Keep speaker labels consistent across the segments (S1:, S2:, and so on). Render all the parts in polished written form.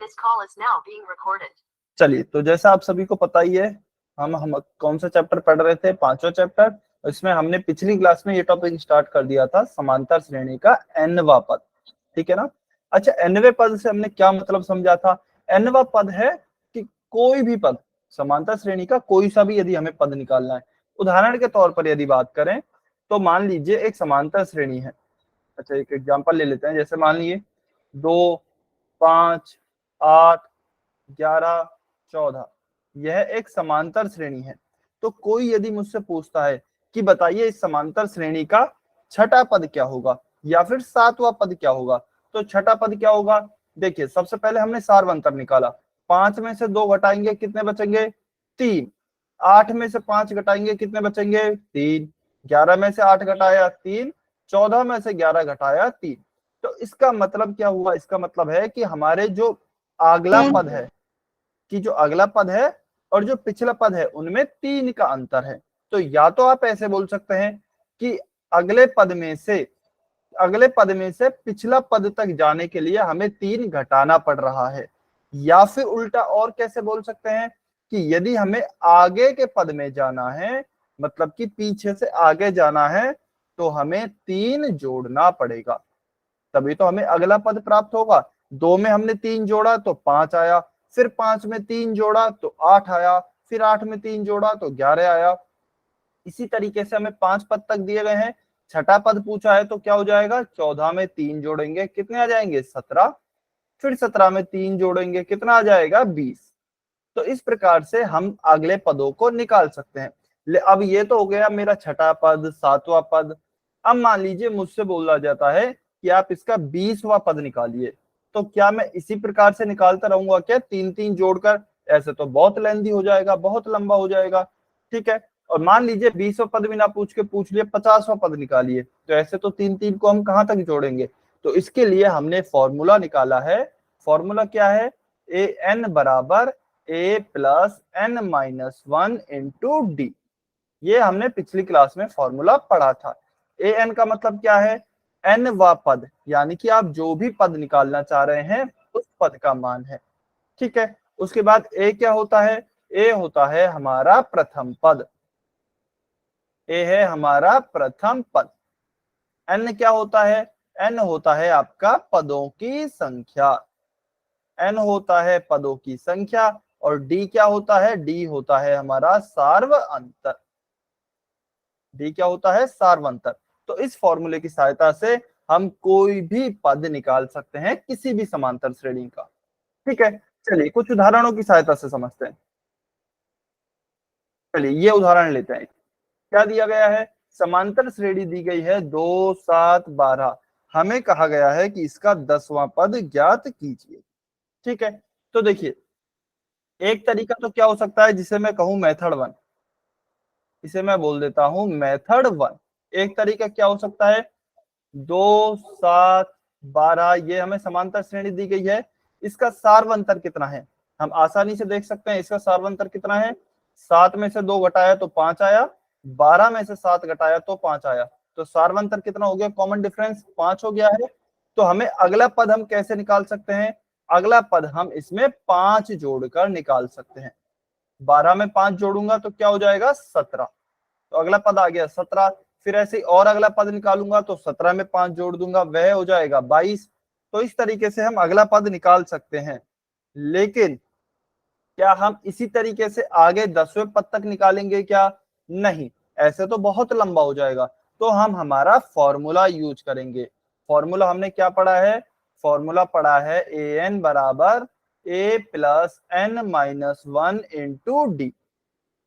S1: This call is now being recorded. चलिए, तो जैसा आप सभी को पता ही है, हम कौन सा चैप्टर पढ़ रहे थे, पांचवा चैप्टर। इसमें हमने पिछली क्लास में ये टॉपिक स्टार्ट कर दिया था, समांतर श्रेणी का nवा पद। ठीक है ना। अच्छा, nवे पद से हमने क्या मतलब समझा था? nवा पद है कि कोई भी पद, समांतर श्रेणी का कोई सा भी यदि हमें पद निकालना है। उदाहरण के तौर पर यदि बात करें तो मान लीजिए एक समांतर श्रेणी है। अच्छा, एक एग्जांपल ले लेते हैं। जैसे मान लीजिए 2, 5, 8, 11, 14, यह एक समांतर श्रेणी है। तो कोई यदि मुझसे पूछता है कि बताइए इस समांतर श्रेणी का छठा पद क्या होगा या फिर सातवां पद क्या होगा, तो छठा पद क्या होगा? देखिए, सबसे पहले हमने सारवंतर निकाला। 5 में से 2 घटाएंगे, कितने बचेंगे? 3। 8 में से 5 घटाएंगे, कितने बचेंगे? 3। 11 में से 8 घटाया 3, 14 में से 11 घटाया 3। तो इसका मतलब क्या हुआ? इसका मतलब है कि हमारे जो अगला पद है, कि जो अगला पद है और जो पिछला पद है उनमें 3 का अंतर है। तो या तो आप ऐसे बोल सकते हैं कि अगले पद में से पिछला पद तक जाने के लिए हमें 3 घटाना पड़ रहा है, या फिर उल्टा और कैसे बोल सकते हैं कि यदि हमें आगे के पद में जाना है, मतलब कि पीछे से आगे जाना है, तो हमें 3 जोड़ना पड़ेगा, तभी तो हमें अगला पद प्राप्त होगा। 2 में हमने 3 जोड़ा तो 5 आया, फिर 5 में 3 जोड़ा तो 8 आया, फिर 8 में 3 जोड़ा तो 11 आया। इसी तरीके से हमें 5 पद तक दिए गए हैं। छठा पद पूछा है तो क्या हो जाएगा? 14 में 3 जोड़ेंगे, कितने आ जाएंगे? 17। फिर 17 में 3 जोड़ेंगे, कितना आ जाएगा? 20। तो इस प्रकार से हम अगले पदों को निकाल सकते हैं। अब ये तो हो गया मेरा छठा पद, सातवां पद। अब मान लीजिए मुझसे बोला जाता है कि आप इसका 20वां पद निकालिए, तो क्या मैं इसी प्रकार से निकालता रहूंगा क्या, 3-3 जोड़कर? ऐसे तो बहुत लेंदी हो जाएगा, बहुत लंबा हो जाएगा। ठीक है। और मान लीजिए 20वां पद भी ना पूछ के पूछ लिए 50वां पद निकालिए, तो ऐसे तो 3-3 को हम कहां तक जोड़ेंगे? तो इसके लिए हमने फॉर्मूला निकाला है। फॉर्मूला क्या है? ए एन बराबर a plus n minus 1 into D. ये हमने पिछली क्लास में फॉर्मूला पढ़ा था। ए एन का मतलब क्या है? n वा पद, यानी कि आप जो भी पद निकालना चाह रहे हैं उस पद का मान है। ठीक है। उसके बाद a क्या होता है? a होता है हमारा प्रथम पद। a है हमारा प्रथम पद। n क्या होता है? n होता है आपका पदों की संख्या। n होता है पदों की संख्या। और d क्या होता है? d होता है हमारा सार्वअंतर। d क्या होता है? सार्वअंतर। तो इस फॉर्मूले की सहायता से हम कोई भी पद निकाल सकते हैं किसी भी समांतर श्रेणी का। ठीक है। चलिए कुछ उदाहरणों की सहायता से समझते हैं। चलिए ये उदाहरण लेते हैं। क्या दिया गया है? समांतर श्रेणी दी गई है 2, 7, 12। हमें कहा गया है कि इसका 10वां पद ज्ञात कीजिए। ठीक है। तो देखिए, एक तरीका तो क्या हो सकता है जिसे मैं कहूं मेथड 1, इसे मैं बोल देता हूं मेथड 1। एक तरीका क्या हो सकता है? 2, 7, 12, ये हमें समांतर श्रेणी दी गई है। इसका सार्वंतर कितना है? हम आसानी से देख सकते हैं। इसका सार्वंतर कितना है? 7 में से 2 घटाया तो 5 आया, 12 में से 7 घटाया तो 5 आया। तो सार्वंतर कितना हो गया? कॉमन डिफरेंस 5 हो गया है। तो हमें अगला पद हम कैसे निकाल सकते हैं? अगला पद हम इसमें 5 जोड़कर निकाल सकते हैं। 12 में 5 जोड़ूंगा तो क्या हो जाएगा? 17। तो अगला पद आ गया 17। फिर ऐसे ही और अगला पद निकालूंगा तो 17 में 5 जोड़ दूंगा, वह हो जाएगा 22। तो इस तरीके से हम अगला पद निकाल सकते हैं। लेकिन क्या हम इसी तरीके से आगे 10वें पद तक निकालेंगे क्या? नहीं, ऐसे तो बहुत लंबा हो जाएगा। तो हम हमारा फॉर्मूला यूज करेंगे। फॉर्मूला हमने क्या पढ़ा है? फॉर्मूला पढ़ा है ए एन बराबर A plus N minus 1 into D.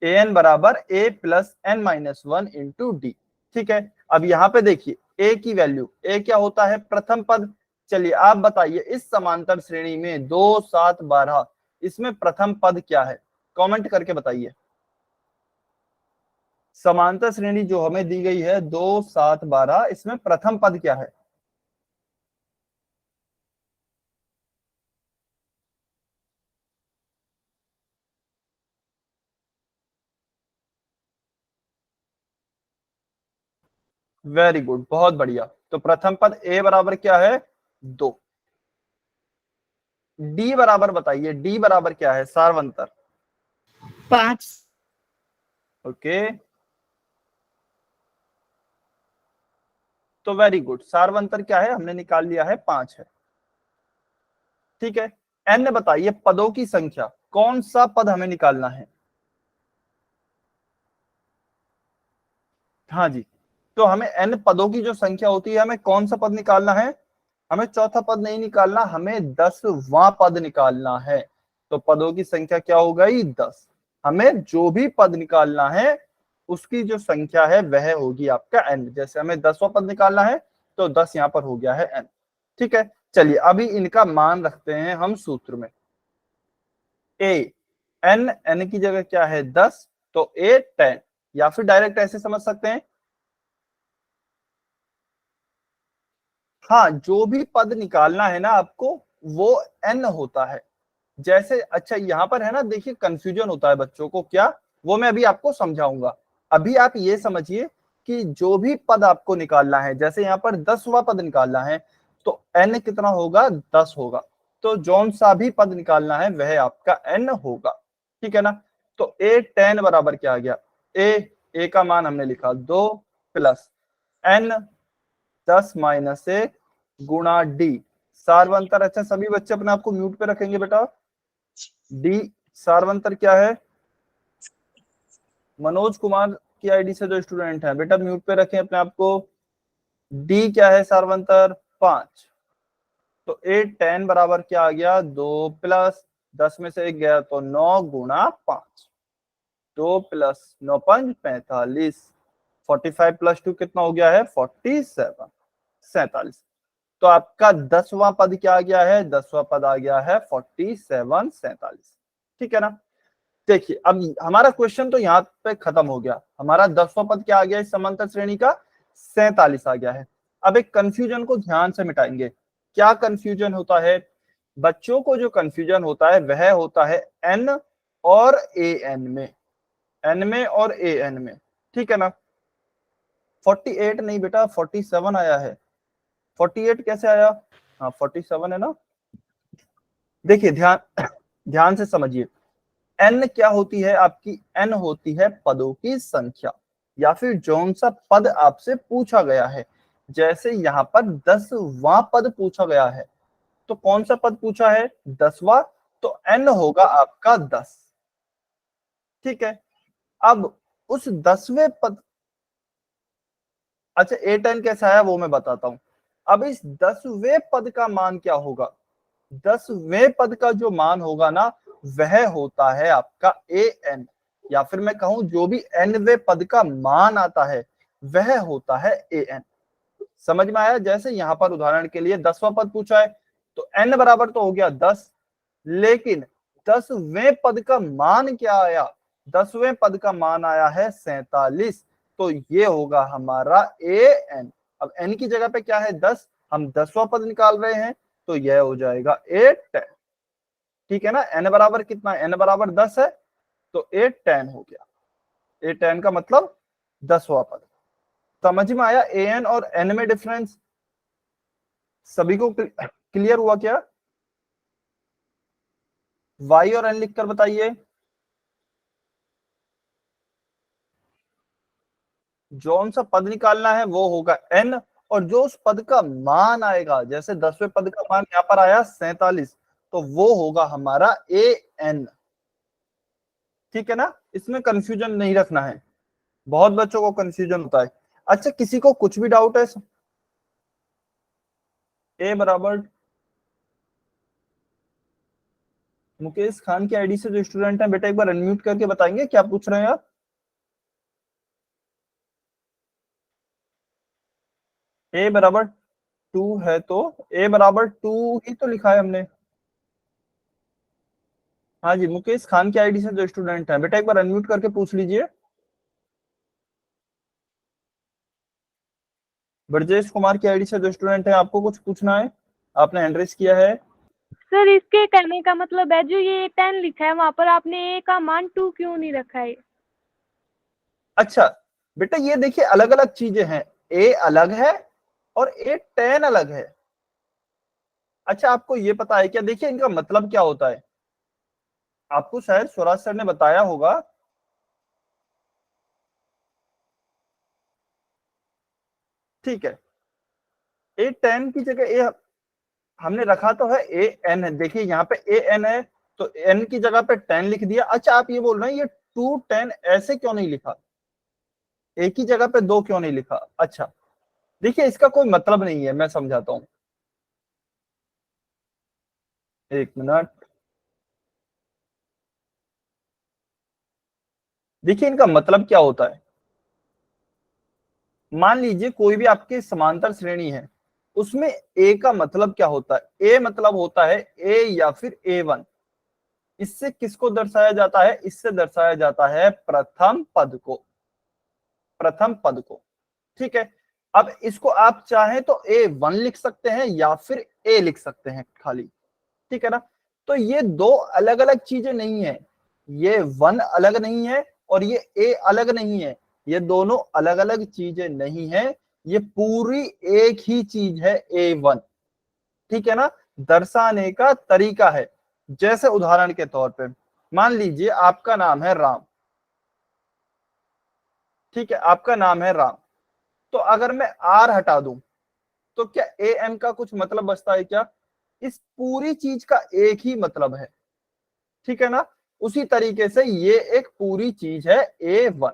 S1: A N बराबर A plus N minus 1 into D. ठीक है। अब यहाँ पे देखिए ए की वैल्यू, ए क्या होता है? प्रथम पद। चलिए आप बताइए इस समांतर श्रेणी में 2, 7, 12, इसमें प्रथम पद क्या है? कमेंट करके बताइए। समांतर श्रेणी जो हमें दी गई है 2, 7, 12, इसमें प्रथम पद क्या है? वेरी गुड, बहुत बढ़िया। तो प्रथम पद ए बराबर क्या है? 2। डी बराबर बताइए, डी बराबर क्या है सार्वंतर?
S2: 5।
S1: ओके, तो वेरी गुड, सार्वंतर क्या है हमने निकाल लिया है 5 है। ठीक है, एन बताइए पदों की संख्या, कौन सा पद हमें निकालना है? हाँ जी, तो हमें एन पदों की जो संख्या होती है हमें कौन सा पद निकालना है? हमें चौथा पद नहीं निकालना, हमें 10वां पद निकालना है। तो पदों की संख्या क्या हो गई 10। हमें जो भी पद निकालना है उसकी जो संख्या है वह होगी आपका एन। जैसे हमें 10वां पद निकालना है तो 10 यहाँ पर हो गया है एन। ठीक है, चलिए अभी इनका मान रखते हैं हम सूत्र में। ए एन, एन की जगह क्या है 10, तो ए 10, या फिर डायरेक्ट ऐसे समझ सकते हैं, हाँ जो भी पद निकालना है ना आपको वो एन होता है। जैसे अच्छा यहाँ पर है ना, देखिए कंफ्यूजन होता है बच्चों को, क्या वो मैं अभी आपको समझाऊंगा। अभी आप ये समझिए कि जो भी पद आपको निकालना है, जैसे यहाँ पर 10वां पद निकालना है तो एन कितना होगा 10 होगा। तो जौन सा भी पद निकालना है वह आपका एन होगा। ठीक है ना, तो ए 10 बराबर क्या आ गया, ए का मान हमने लिखा 2 प्लस एन 10 माइनस 1 गुणा डी सार्वंतर। अच्छा सभी बच्चे अपने आप को म्यूट पे रखेंगे बेटा। डी सार्वंतर क्या है? मनोज कुमार की आईडी से जो स्टूडेंट है बेटा म्यूट पे रखें अपने आप को। डी क्या है सार्वंतर? 5। तो 8 10 बराबर क्या आ गया 2 प्लस 10 में से 1 गया तो 9 गुणा 5। 2 प्लस 9 5 45। 45 प्लस 2 कितना हो गया है 47, 47। तो आपका 10वां पद क्या आ गया है? 10वां पद आ गया है 47 47। ठीक है ना, देखिए अब हमारा क्वेश्चन तो यहाँ पे खत्म हो गया। हमारा 10वां पद क्या आ गया इस समांतर श्रेणी का? 47 आ गया है। अब एक कंफ्यूजन को ध्यान से मिटाएंगे। क्या कंफ्यूजन होता है बच्चों को? जो कंफ्यूजन होता है वह होता है एन और ए एन में, एन में और ए एन में। ठीक है ना, 48 नहीं बेटा 47 आया है। 48 कैसे आया? हाँ 47 है ना। देखिए ध्यान ध्यान से समझिए, एन क्या होती है आपकी? एन होती है पदों की संख्या, या फिर जौन सा पद आपसे पूछा गया है। जैसे यहाँ पर 10वां पद पूछा गया है, तो कौन सा पद पूछा है? 10वां, तो एन होगा आपका 10। ठीक है, अब उस 10वें पद, अच्छा ए 10 कैसा आया वो मैं बताता हूं। अब इस 10वें पद का मान क्या होगा? 10वें पद का जो मान होगा ना वह होता है आपका ए एन, या फिर मैं कहूं जो भी nवें पद का मान आता है वह होता है ए एन। समझ में आया? जैसे यहां पर उदाहरण के लिए 10वां पद पूछा है तो n बराबर तो हो गया 10, लेकिन 10वें पद का मान क्या आया? 10वें पद का मान आया है 47, तो ये होगा हमारा ए एन। अब n की जगह पे क्या है 10, हम 10वां पद निकाल रहे हैं तो यह हो जाएगा 8 10। ठीक है ना, n बराबर कितना? n बराबर 10 है, तो 8 10 हो गया। 8 10 का मतलब 10वां पद। समझ में आया ए एन और एन में डिफरेंस? सभी को क्लियर हुआ क्या? वाई और एन लिखकर बताइए। जौन सा पद निकालना है वो होगा एन, और जो उस पद का मान आएगा, जैसे 10वें पद का मान यहाँ पर आया 47, तो वो होगा हमारा ए एन। ठीक है ना, इसमें कंफ्यूजन नहीं रखना है, बहुत बच्चों को कंफ्यूजन होता है। अच्छा किसी को कुछ भी डाउट है? ए बराबर, मुकेश खान की आईडी से जो स्टूडेंट है बेटा एक बार अनम्यूट करके बताएंगे क्या पूछ रहे हैं आप? ए बराबर 2 है तो ए बराबर 2 ही तो लिखा है हमने। हाँ जी, मुकेश खान की आईडी से जो स्टूडेंट है बेटा एक बार अनम्यूट करके पूछ लीजिए। ब्रजेश कुमार की आईडी से जो स्टूडेंट है, आपको कुछ पूछना है? आपने हैंड रेज किया है।
S2: सर इसके कहने का मतलब है जो ये 10 लिखा है वहां पर आपने ए का मान 2 क्यों नहीं रखा है?
S1: अच्छा बेटा ये देखिए अलग अलग चीजें हैं, ए अलग है और ए 10 अलग है। अच्छा, आपको ये पता है क्या, देखिए इनका मतलब क्या होता है, आपको शायद स्वराज सर ने बताया होगा। ठीक है, ए टेन की जगह ए हमने रखा तो है ए एन है, देखिए यहाँ पे ए एन है, तो एन की जगह पे टेन लिख दिया। अच्छा, आप ये बोल रहे हैं ये टू टेन ऐसे क्यों नहीं लिखा, एक ही जगह पे दो क्यों नहीं लिखा? अच्छा, देखिए इसका कोई मतलब नहीं है, मैं समझाता हूं, एक मिनट। देखिए इनका मतलब क्या होता है, मान लीजिए कोई भी आपकी समांतर श्रेणी है, उसमें ए का मतलब क्या होता है, ए मतलब होता है ए या फिर ए वन। इससे किसको दर्शाया जाता है, इससे दर्शाया जाता है प्रथम पद को, प्रथम पद को। ठीक है, अब इसको आप चाहें तो ए वन लिख सकते हैं या फिर ए लिख सकते हैं खाली। ठीक है ना, तो ये दो अलग अलग चीजें नहीं है, ये वन अलग नहीं है और ये ए अलग नहीं है, ये दोनों अलग अलग चीजें नहीं है, ये पूरी एक ही चीज है ए वन। ठीक है ना, दर्शाने का तरीका है। जैसे उदाहरण के तौर पे मान लीजिए आपका नाम है राम, ठीक है, आपका नाम है राम, तो अगर मैं आर हटा दूं तो क्या ए एम का कुछ मतलब बचता है क्या? इस पूरी चीज का एक ही मतलब है। ठीक है ना, उसी तरीके से ये एक पूरी चीज है ए वन,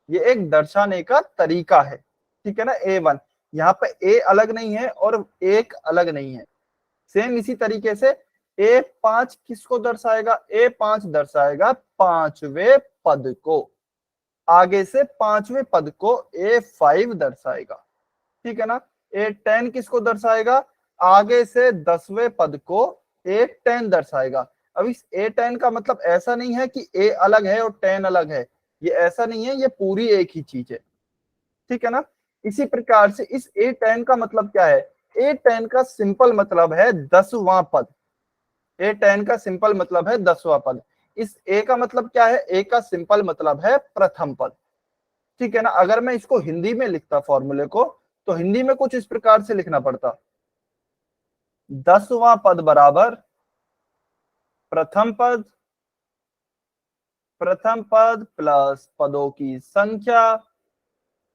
S1: ये एक दर्शाने का तरीका है। ठीक है ना, ए वन, यहाँ पे ए अलग नहीं है और एक अलग नहीं है। सेम इसी तरीके से ए पांच किसको दर्शाएगा, ए पांच दर्शाएगा पांचवें पद को, आगे से पांचवें पद को ए फाइव दर्शाएगा। ठीक है ना, ए टेन किसको दर्शाएगा, आगे से 10वें पद को ए टेन दर्शाएगा। अब इस ए टेन का मतलब ऐसा नहीं है कि ए अलग है और टेन अलग है, ये ऐसा नहीं है, ये पूरी एक ही चीज है। ठीक है ना, इसी प्रकार से इस ए टेन का मतलब क्या है, ए टेन का सिंपल मतलब है 10वां पद, ए टेन का सिंपल मतलब है 10वां पद। इस ए का मतलब क्या है, ए का सिंपल मतलब है प्रथम पद। ठीक है ना, अगर मैं इसको हिंदी में लिखता फॉर्मूले को, तो हिंदी में कुछ इस प्रकार से लिखना पड़ता, 10वां पद बराबर प्रथम पद, प्रथम पद प्लस पदों की संख्या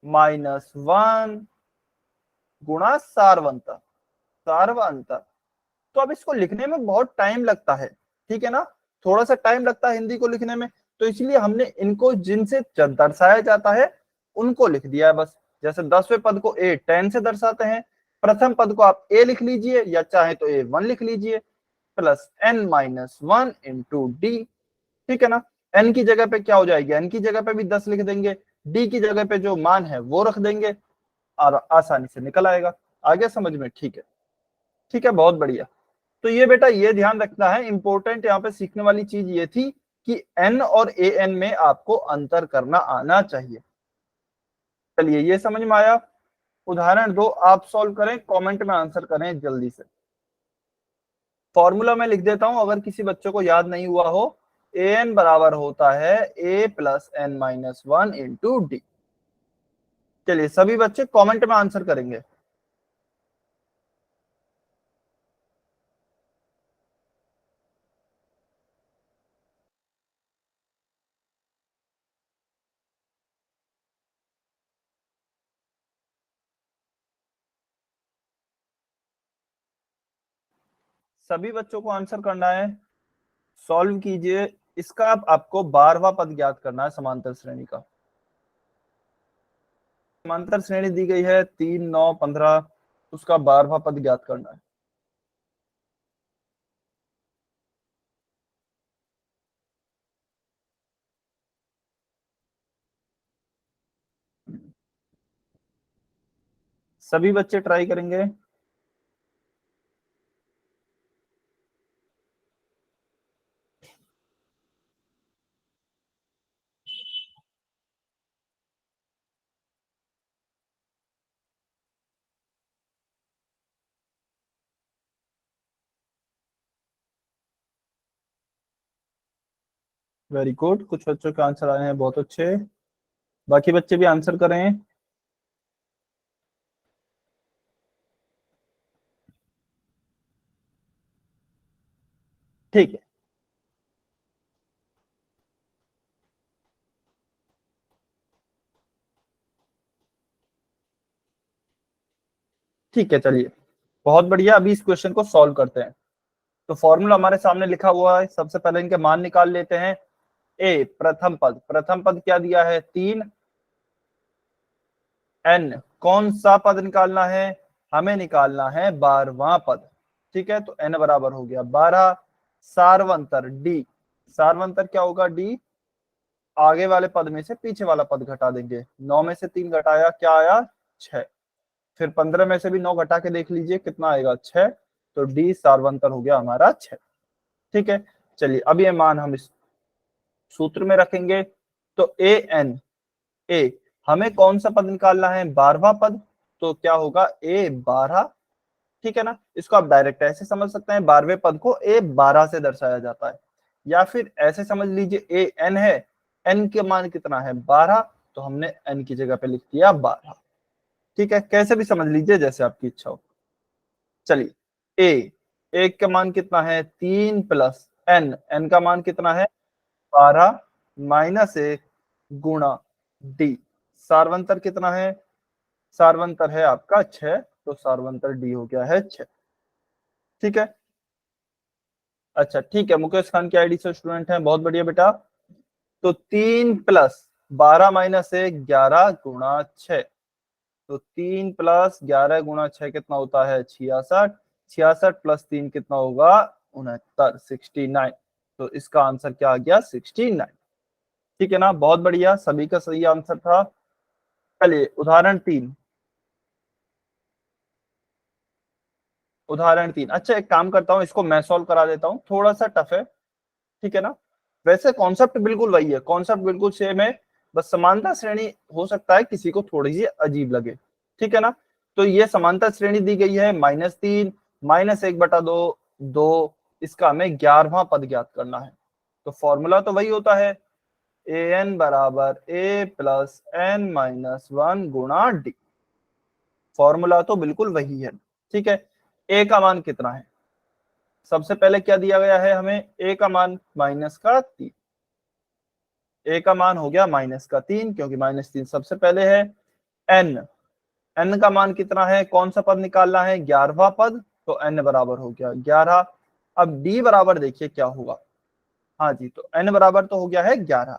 S1: माइनस वन गुणा सारवंत, सारवंत। तो अब इसको लिखने में बहुत टाइम लगता है, ठीक है ना, थोड़ा सा टाइम लगता है हिंदी को लिखने में, तो इसलिए हमने इनको जिनसे दर्शाया जाता है उनको लिख दिया है बस। जैसे 10वें पद को ए टेन से दर्शाते हैं, प्रथम पद को आप ए लिख लीजिए या चाहे तो ए वन लिख लीजिए, plus N minus one into D. ठीक है ना, एन की जगह पे क्या हो जाएगी, एन की जगह पे भी 10 लिख देंगे, डी की जगह पे जो मान है वो रख देंगे और आसानी से निकल आएगा। आ गया समझ में? ठीक है, ठीक है, बहुत बढ़िया। तो ये बेटा ये ध्यान रखना है, इंपॉर्टेंट यहाँ पे सीखने वाली चीज ये थी कि एन और ए एन में आपको अंतर करना आना चाहिए। चलिए, ये समझ में आया। उदाहरण दो आप सॉल्व करें, कमेंट में आंसर करें जल्दी से। फॉर्मूला मैं लिख देता हूं अगर किसी बच्चे को याद नहीं हुआ हो, ए एन बराबर होता है A plus N minus one into D. चलिए सभी बच्चे कमेंट में आंसर करेंगे। सभी बच्चों को आंसर करना है, सॉल्व कीजिए। इसका आपको 12वां पद ज्ञात करना है समांतर श्रेणी का। समांतर श्रेणी दी गई है 3 9 15, उसका 12वां पद ज्ञात करना है। सभी बच्चे ट्राई करेंगे। वेरी गुड, कुछ बच्चों के आंसर आए हैं, बहुत अच्छे। बाकी बच्चे भी आंसर करें। ठीक है, ठीक है, चलिए बहुत बढ़िया। अभी इस क्वेश्चन को सॉल्व करते हैं। तो फॉर्मूला हमारे सामने लिखा हुआ है, सबसे पहले इनके मान निकाल लेते हैं। ए प्रथम पद क्या दिया है 3, एन कौन सा पद निकालना है, हमें निकालना है 12वां पद। ठीक है, तो एन बराबर हो गया 12। सारवंतर डी, सारवंतर क्या होगा डी, आगे वाले पद में से पीछे वाला पद घटा देंगे। 9 में से 3 घटाया क्या आया 6, फिर 15 में से भी 9 घटा के देख लीजिए कितना आएगा 6, तो डी सारवंतर हो गया हमारा 6। ठीक है, चलिए अब ये मान हम इस सूत्र में रखेंगे। तो ए एन, ए हमें कौन सा पद निकालना है 12वां पद, तो क्या होगा ए 12। ठीक है ना, इसको आप डायरेक्ट ऐसे समझ सकते हैं, 12वें पद को ए 12 से दर्शाया जाता है, या फिर ऐसे समझ लीजिए ए एन है, एन के मान कितना है 12, तो हमने एन की जगह पे लिख दिया 12। ठीक है, कैसे भी समझ लीजिए जैसे आपकी इच्छा हो। चलिए ए, एक का मान कितना है 3 प्लस एन, एन का मान कितना है 12 माइनस 1 गुणा डी, सारवंतर कितना है, सारवंतर है आपका 6, तो सारवंतर डी हो गया है 6। ठीक है, अच्छा ठीक है, मुकेश खान की आईडी से स्टूडेंट हैं, बहुत बढ़िया बेटा। तो 3 प्लस 12 माइनस 1 11 गुणा 6, तो 3 प्लस 11 गुणा 6 कितना होता है 66, 66 प्लस 3 कितना होगा 69, 69। तो इसका आंसर क्या आ गया 69। ठीक है ना, बहुत बढ़िया, सभी का सही आंसर था। चलिए उदाहरण 3, उदाहरण 3। अच्छा एक काम करता हूँ, इसको मैं सॉल्व करा देता हूँ, थोड़ा सा टफ है। ठीक है ना, वैसे कॉन्सेप्ट बिल्कुल वही है, कॉन्सेप्ट बिल्कुल सेम है, बस समानता श्रेणी हो सकता है किसी को थोड़ी सी अजीब लगे। ठीक है ना, तो ये समानता श्रेणी दी गई है -3 -1/2 2, इसका हमें 11वां पद ज्ञात करना है। तो फॉर्मूला तो वही होता है, ए एन बराबर ए प्लस एन माइनस 1 गुणा डी, फॉर्मूला तो बिल्कुल वही है। ठीक है, ए का मान कितना है, सबसे पहले क्या दिया गया है हमें, ए का मान -3, ए का मान हो गया -3 क्योंकि -3 सबसे पहले है। एन, एन का मान कितना है, कौन सा पद निकालना है 11वां पद, तो एन बराबर हो गया 11। अब डी बराबर देखिए क्या होगा, हाँ जी, तो एन बराबर तो हो गया है 11,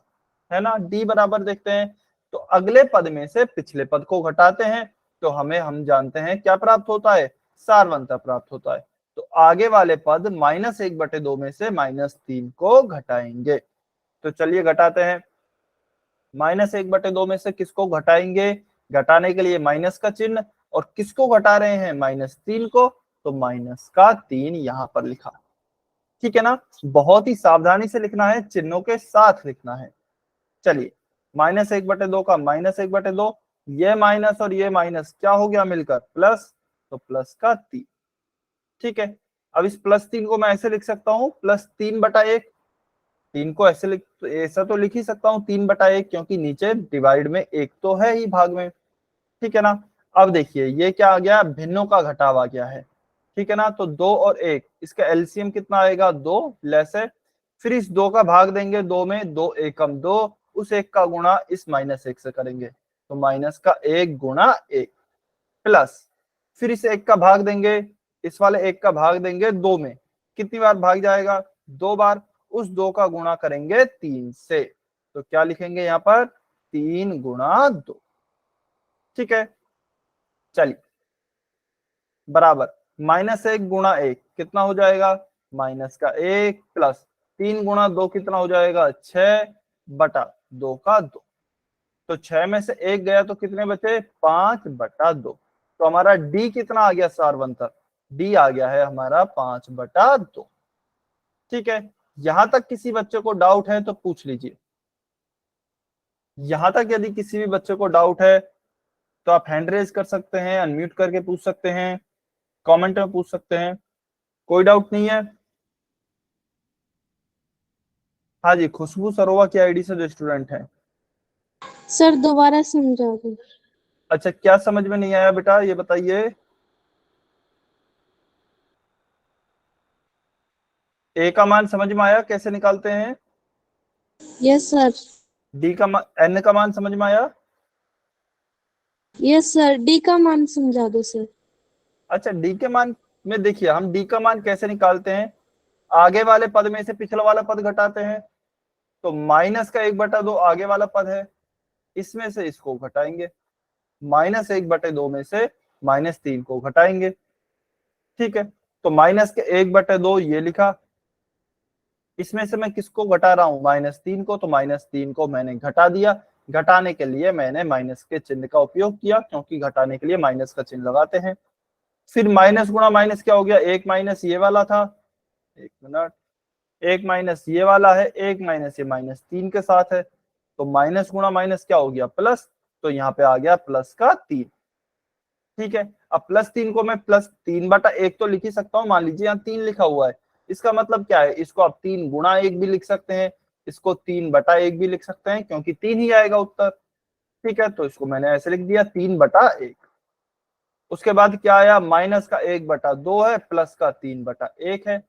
S1: है ना। डी बराबर देखते हैं, तो अगले पद में से पिछले पद को घटाते हैं, तो हमें हम जानते हैं क्या प्राप्त होता है, सारवंतर प्राप्त होता है। तो आगे वाले पद -1/2 में से -3 को घटाएंगे। तो चलिए घटाते हैं, -1/2 में से किसको घटाएंगे, घटाने के लिए माइनस का चिन्ह, और किसको घटा रहे हैं -3 को, तो -3 यहाँ पर लिखा। ठीक है ना, बहुत ही सावधानी से लिखना है, चिन्हों के साथ लिखना है। चलिए -1/2 का -1/2, ये माइनस और ये माइनस क्या हो गया मिलकर प्लस, तो प्लस का 3। ठीक है, अब इस +3 को मैं ऐसे लिख सकता हूँ +3/1, 3 को ऐसे ऐसा तो लिख ही सकता हूँ 3/1, क्योंकि नीचे डिवाइड में 1 तो है ही भाग में। ठीक है ना, अब देखिए ये क्या आ गया, भिन्नों का घटाव आ गया है। ठीक है ना, तो 2 और 1, इसका एलसीएम कितना आएगा 2 लेस है, फिर इस 2 का भाग देंगे 2 में, 2 एकम 2, उस 1 का गुणा इस -1 से करेंगे, तो -1 गुणा 1 प्लस, फिर इस 1 का भाग देंगे, इस वाले 1 का भाग देंगे 2 में, कितनी बार भाग जाएगा 2 बार, उस 2 का गुणा करेंगे 3 से, तो क्या लिखेंगे यहाँ पर 3 गुणा 2। ठीक है, चलिए बराबर -1 गुणा 1 कितना हो जाएगा -1 प्लस 3 गुणा 2 कितना हो जाएगा 6/2 का 2, तो 6 में से 1 गया तो कितने बचे 5/2, तो हमारा डी कितना आ गया सारवंतर, डी आ गया है हमारा 5/2। ठीक है, यहां तक किसी बच्चे को डाउट है तो पूछ लीजिए, यहां तक यदि किसी भी बच्चे को डाउट है तो आप हैंड रेज कर सकते हैं, अनम्यूट करके पूछ सकते हैं, कमेंट में पूछ सकते हैं, कोई डाउट नहीं है। हाँ जी, खुशबू सरोवा की आईडी से जो स्टूडेंट है।
S3: सर दोबारा समझा दो।
S1: अच्छा क्या समझ में नहीं आया बेटा ये बताइए। ए का मान समझ में आया कैसे निकालते हैं?
S3: Yes sir.
S1: डी का मान, एन का मान समझ में आया?
S3: यस सर, डी का मान समझा दो सर।
S1: अच्छा, डी के मान में देखिए हम डी का मान कैसे निकालते हैं, आगे वाले पद में से पिछला वाला पद घटाते हैं। तो माइनस का 1/2 आगे वाला पद है, इसमें से इसको घटाएंगे, -1/2 में से -3 को घटाएंगे। ठीक है, तो माइनस के 1/2 ये लिखा, इसमें से मैं किसको घटा रहा हूं, -3 को, तो -3 को मैंने घटा दिया। घटाने के लिए मैंने माइनस के चिन्ह का उपयोग किया, क्योंकि घटाने के लिए माइनस का चिन्ह लगाते हैं। फिर माइनस गुणा माइनस क्या हो गया, एक माइनस ये वाला था, एक मिनट, एक माइनस ये वाला है, एक माइनस ये -3 के साथ है, तो माइनस गुणा माइनस क्या हो गया, प्लस। तो यहाँ पे आ गया प्लस का 3। ठीक है, अब +3 को मैं +3/1 तो लिख ही सकता हूँ, मान लीजिए यहाँ 3 लिखा हुआ है, इसका मतलब क्या है, इसको आप 3 गुणा 1 भी लिख सकते हैं, इसको 3/1 भी लिख सकते हैं, क्योंकि 3 ही आएगा उत्तर। ठीक है, तो इसको मैंने ऐसे लिख दिया 3/1। उसके बाद क्या आया, माइनस का 1/2 है, प्लस का 3/1 है।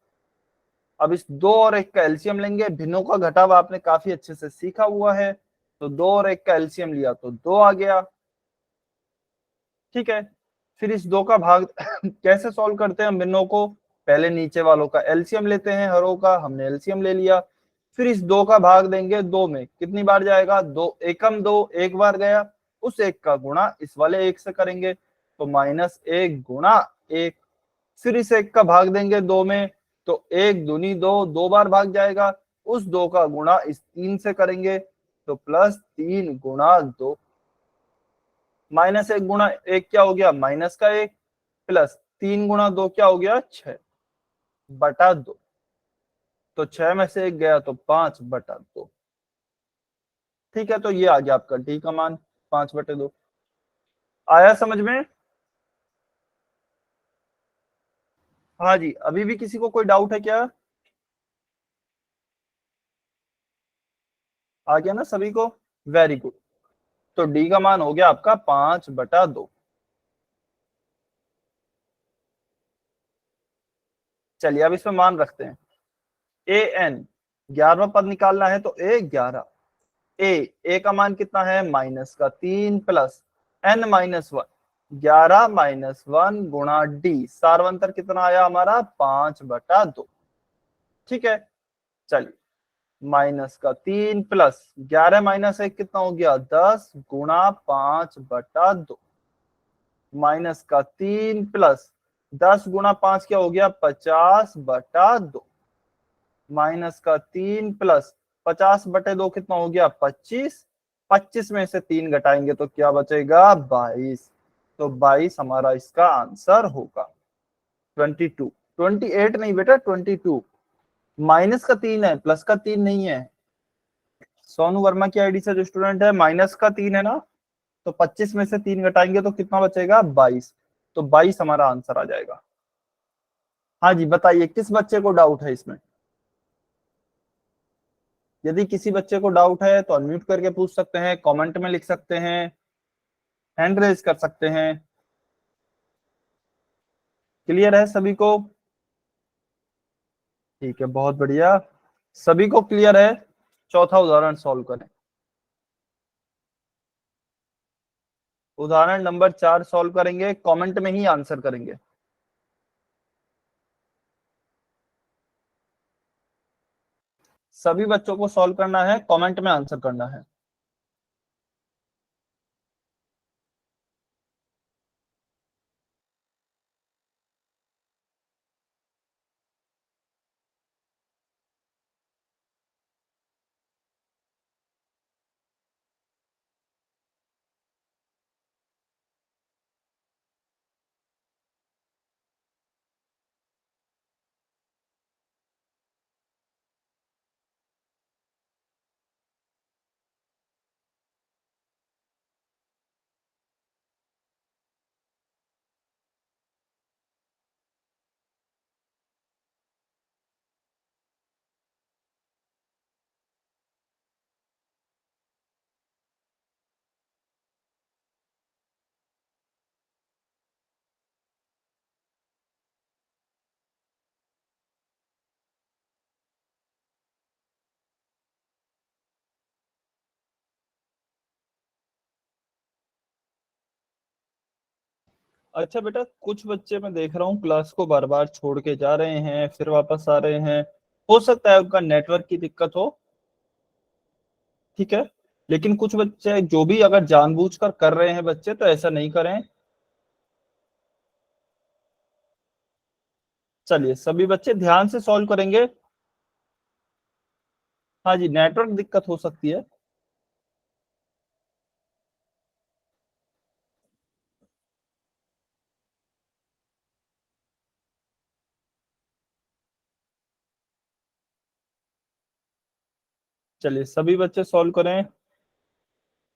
S1: अब इस 2 और 1 का एलसीएम लेंगे, भिन्नों का घटाव आपने काफी अच्छे से सीखा हुआ है, तो 2 और 1 का एलसीएम लिया तो 2 आ गया। ठीक है, फिर इस 2 का भाग कैसे सॉल्व करते हैं हम भिन्नों को, पहले नीचे वालों का एलसीएम लेते हैं, हरों का हमने एलसीएम ले लिया। फिर इस 2 का भाग देंगे 2 में, कितनी बार जाएगा, 2 एकम 2, एक बार गया, उस 1 का गुणा इस वाले 1 से करेंगे, तो -1 गुणा 1। फिर इस 1 का भाग देंगे 2 में, तो 1 दूनी 2, 2 बार भाग जाएगा, उस 2 का गुणा इस 3 से करेंगे, तो +3 गुणा 2। -1 गुणा 1 क्या हो गया, माइनस का 1, प्लस 3 गुणा 2 क्या हो गया, 6/2। तो 6 में से 1 गया तो 5/2। ठीक है, तो ये आ गया आपका डी का मान 5/2। आया समझ में? हाँ जी, अभी भी किसी को कोई डाउट है क्या? आ गया ना सभी को, वेरी गुड। तो डी का मान हो गया आपका 5/2। चलिए अब इसमें मान रखते हैं, ए एन 11वां पद निकालना है, तो ए 11, ए का मान कितना है, -3 प्लस n-1, 11 - 1 गुणा डी, सारवंतर कितना आया हमारा, 5/2। ठीक है, चलिए, -3 प्लस 11 - 1 कितना हो गया, 10 गुणा 5/2, -3 प्लस 10 गुणा 5 क्या हो गया, 50/2, -3 प्लस 50/2 कितना हो गया, 25। 25 में से 3 घटाएंगे तो क्या बचेगा, 22। तो 22 हमारा इसका आंसर होगा। 22, 28 नहीं बेटा, 22। माइनस का 3 है, प्लस का 3 नहीं है। सोनू वर्मा की आईडी से जो स्टूडेंट है, -3 है ना, तो 25 में से 3 घटाएंगे तो कितना बचेगा, 22। तो 22 हमारा आंसर आ जाएगा। हाँ जी, बताइए किस बच्चे को डाउट है इसमें? यदि किसी बच्चे को डाउट है तो अनम्यूट करके पूछ सकते हैं, कमेंट में लिख सकते हैं, हैंड रेज कर सकते हैं। क्लियर है सभी को? ठीक है, बहुत बढ़िया, सभी को क्लियर है। चौथा उदाहरण सॉल्व करें। उदाहरण नंबर 4 सॉल्व करेंगे, कमेंट में ही आंसर करेंगे। सभी बच्चों को सॉल्व करना है, कमेंट में आंसर करना है। अच्छा बेटा, कुछ बच्चे मैं देख रहा हूँ क्लास को बार बार छोड़ के जा रहे हैं फिर वापस आ रहे हैं। हो सकता है उनका नेटवर्क की दिक्कत हो, ठीक है। लेकिन कुछ बच्चे जो भी अगर जानबूझकर कर रहे हैं बच्चे, तो ऐसा नहीं करें। चलिए सभी बच्चे ध्यान से सॉल्व करेंगे। हाँ जी, नेटवर्क दिक्कत हो सकती है। चलिए सभी बच्चे सॉल्व करें।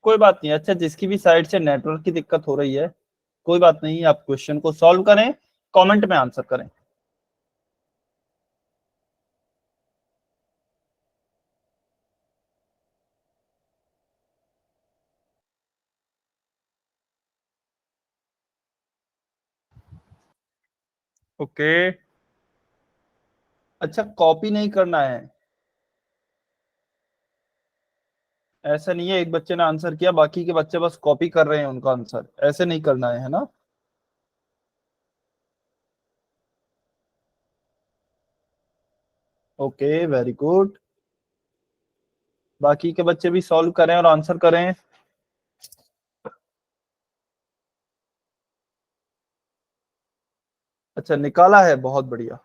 S1: कोई बात नहीं, अच्छा जिसकी भी साइड से नेटवर्क की दिक्कत हो रही है, कोई बात नहीं, आप क्वेश्चन को सॉल्व करें, कमेंट में आंसर करें। ओके। अच्छा, कॉपी नहीं करना है। ऐसा नहीं है एक बच्चे ने आंसर किया बाकी के बच्चे बस कॉपी कर रहे हैं उनका आंसर, ऐसे नहीं करना है ना। Okay, very good. बाकी के बच्चे भी सॉल्व करें और आंसर करें। अच्छा, निकाला है, बहुत बढ़िया।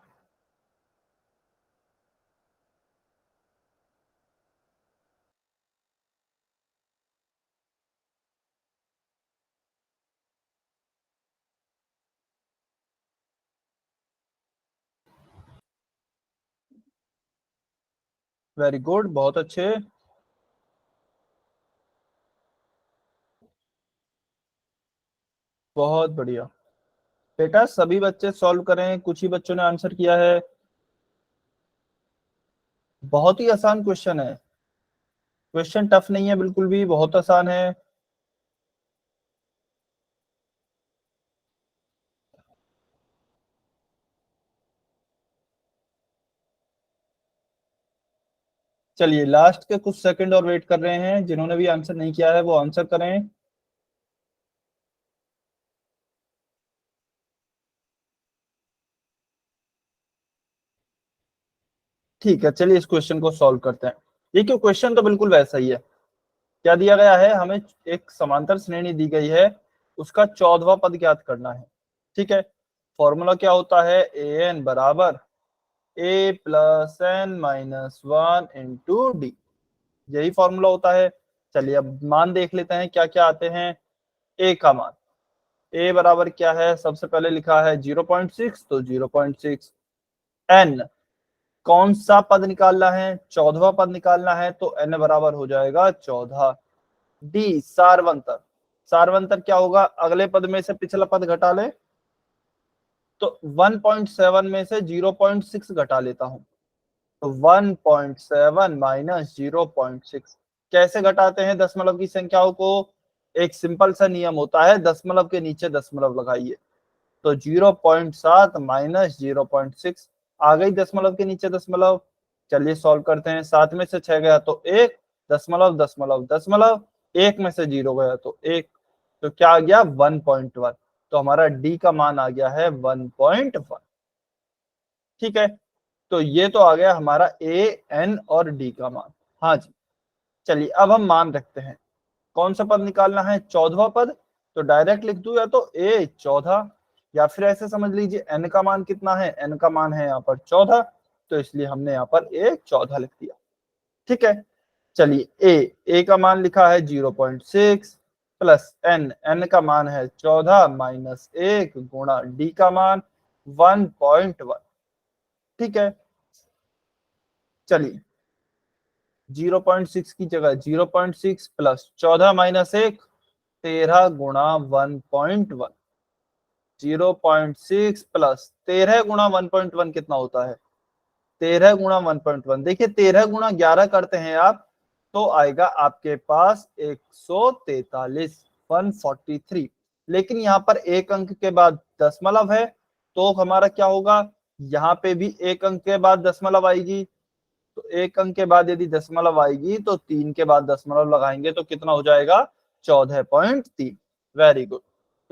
S1: वेरी गुड, बहुत अच्छे। बहुत बढ़िया। बेटा सभी बच्चे सॉल्व करें, कुछ ही बच्चों ने आंसर किया है। बहुत ही आसान क्वेश्चन है, क्वेश्चन टफ नहीं है बिल्कुल भी, बहुत आसान है। चलिए लास्ट के कुछ सेकंड और वेट कर रहे हैं, जिन्होंने भी आंसर नहीं किया है वो आंसर करें। ठीक है, चलिए इस क्वेश्चन को सॉल्व करते हैं। देखिए क्वेश्चन तो बिल्कुल वैसा ही है। क्या दिया गया है, हमें एक समांतर श्रेणी दी गई है, उसका 14वां पद ज्ञात करना है। ठीक है, फॉर्मूला क्या होता है, ए एन बराबर A plus N minus one into D, यही फॉर्मूला होता है। चलिए अब मान देख लेते हैं क्या क्या आते हैं। ए का मान, ए बराबर क्या है, सबसे पहले लिखा है 0.6, तो 0.6। एन, कौन सा पद निकालना है, 14वां पद निकालना है, तो एन बराबर हो जाएगा 14। डी सारवंतर, सारवंतर क्या होगा, अगले पद में से पिछला पद घटा ले, तो 1.7 में से 0.6 घटा लेता हूं, तो 1.7 माइनस 0.6। कैसे घटाते हैं दशमलव की संख्याओं को, एक सिंपल सा नियम होता है, दशमलव के नीचे दशमलव लगाइए। तो 0.7 माइनस 0.6, आ गई दशमलव के नीचे दशमलव। चलिए सॉल्व करते हैं, 7 में से 6 गया तो 1, दशमलव दशमलव दशमलव, 1 में से 0 गया तो 1, तो क्या आ गया 1.1। तो हमारा डी का मान आ गया है 1.1। ठीक है, तो ये तो आ गया हमारा ए एन और डी का मान। हाँ जी, चलिए अब हम मान रखते हैं, कौन सा पद निकालना है, 14वां पद। तो डायरेक्ट लिख दूं या तो ए 14, या फिर ऐसे समझ लीजिए एन का मान कितना है, एन का मान है यहाँ पर 14, तो इसलिए हमने यहाँ पर ए 14 लिख दिया। ठीक है, चलिए ए का मान लिखा है 0.6 प्लस एन, एन का मान है 14 माइनस 1 गुणा डी का मान 1.1। ठीक है, चलिए 0.6 की जगह 0.6 प्लस 14 माइनस 1, 13 गुणा 1.1। 0.6 प्लस 13 गुणा 1.1 कितना होता है, 13 गुणा 1.1, देखिए 13 गुणा 11 करते हैं आप, तो आएगा आपके पास 143, 143। लेकिन यहाँ पर एक अंक के बाद दशमलव है, तो हमारा क्या होगा, यहाँ पे भी एक अंक के बाद दशमलव आएगी, तो एक अंक के बाद यदि दशमलव आएगी तो 3 के बाद दशमलव लगाएंगे तो कितना हो जाएगा, 14.3। Very good.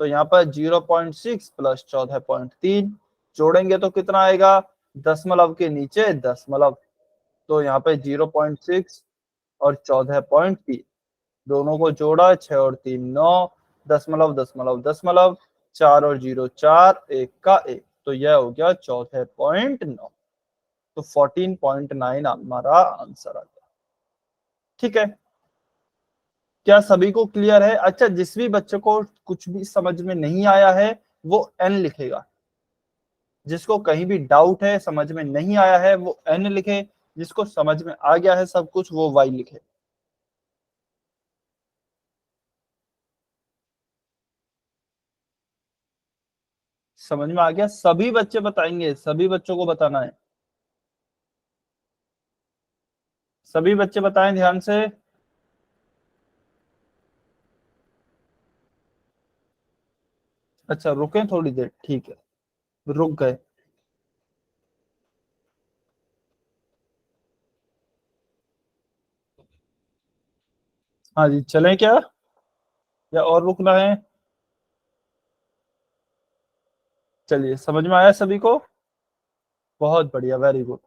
S1: तो यहाँ पर 0.6 प्लस 14.3 जोड़ेंगे तो कितना आएगा, दशमलव के नीचे दशमलव, तो यहाँ पे 0.6 और 14.3 दोनों को जोड़ा, 6 और 3 9, दशमलव दशमलव दशमलव, 4 और 0 4, 1 का 1, तो यह हो गया 14.9। तो 14.9 हमारा आंसर आ गया। ठीक है, क्या सभी को क्लियर है? अच्छा, जिस भी बच्चे को कुछ भी समझ में नहीं आया है वो n लिखेगा, जिसको कहीं भी डाउट है, समझ में नहीं आया है, वो n लिखे, जिसको समझ में आ गया है सब कुछ वो y लिखे। समझ में आ गया? सभी बच्चे बताएंगे, सभी बच्चों को बताना है, सभी बच्चे बताएं ध्यान से। अच्छा रुकें थोड़ी देर, ठीक है, रुक गए। हाँ जी, चलें क्या या और रुकना है? चलिए, समझ में आया सभी को? बहुत बढ़िया, वेरी गुड।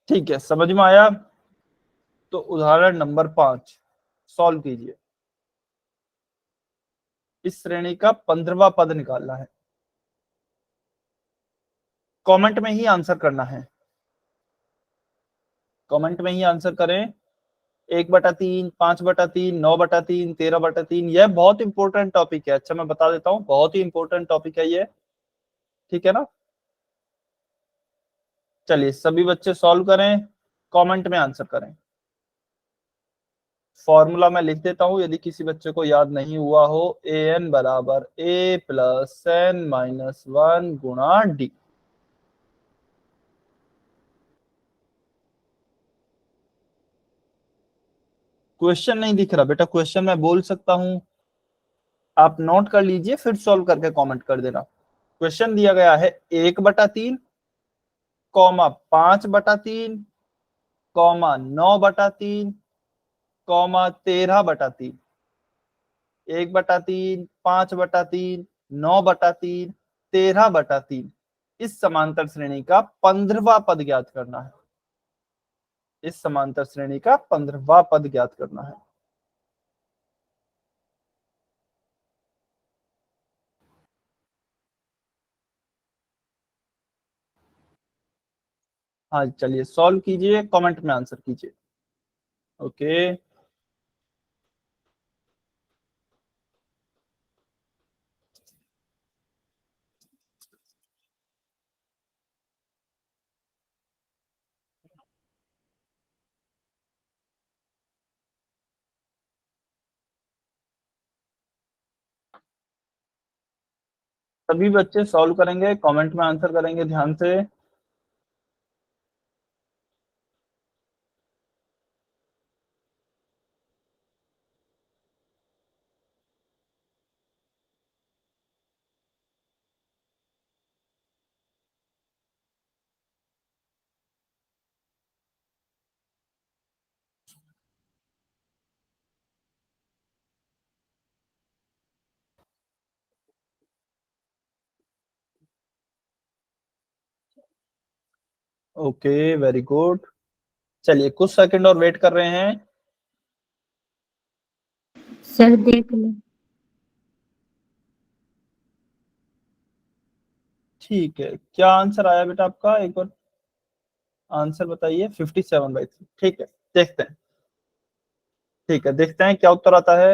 S1: ठीक है, समझ में आया? तो उदाहरण नंबर 5 सॉल्व कीजिए। इस श्रेणी का 15वां पद निकालना है, कमेंट में ही आंसर करना है, कमेंट में ही आंसर करें। 1/3, 5/3, 9/3, 13/3, यह बहुत इंपॉर्टेंट टॉपिक है। अच्छा मैं बता देता हूँ, बहुत ही इंपॉर्टेंट टॉपिक है ये, ठीक है ना? चलिए सभी बच्चे सॉल्व करें, कमेंट में आंसर करें। फॉर्मूला मैं लिख देता हूं यदि किसी बच्चे को याद नहीं हुआ हो, an बराबर a प्लस n माइनस 1 गुणा डी। क्वेश्चन नहीं दिख रहा बेटा, क्वेश्चन मैं बोल सकता हूं, आप नोट कर लीजिए फिर सॉल्व करके कमेंट कर देना। क्वेश्चन दिया गया है 1/3, 5/3, 9/3, 13/3। 1/3, 5/3, 9/3, 13/3, इस समांतर श्रेणी का 15वां पद ज्ञात करना है, इस समांतर श्रेणी का 15वां पद ज्ञात करना है। हाँ चलिए सॉल्व कीजिए, कमेंट में आंसर कीजिए। ओके, सभी बच्चे सॉल्व करेंगे, कमेंट में आंसर करेंगे ध्यान से। ओके वेरी गुड, चलिए कुछ सेकंड और वेट कर रहे हैं।
S3: सर देख लो।
S1: ठीक है, क्या आंसर आया बेटा आपका, एक बार आंसर बताइए। 57/3, ठीक है, देखते हैं। ठीक है, देखते हैं क्या उत्तर आता है।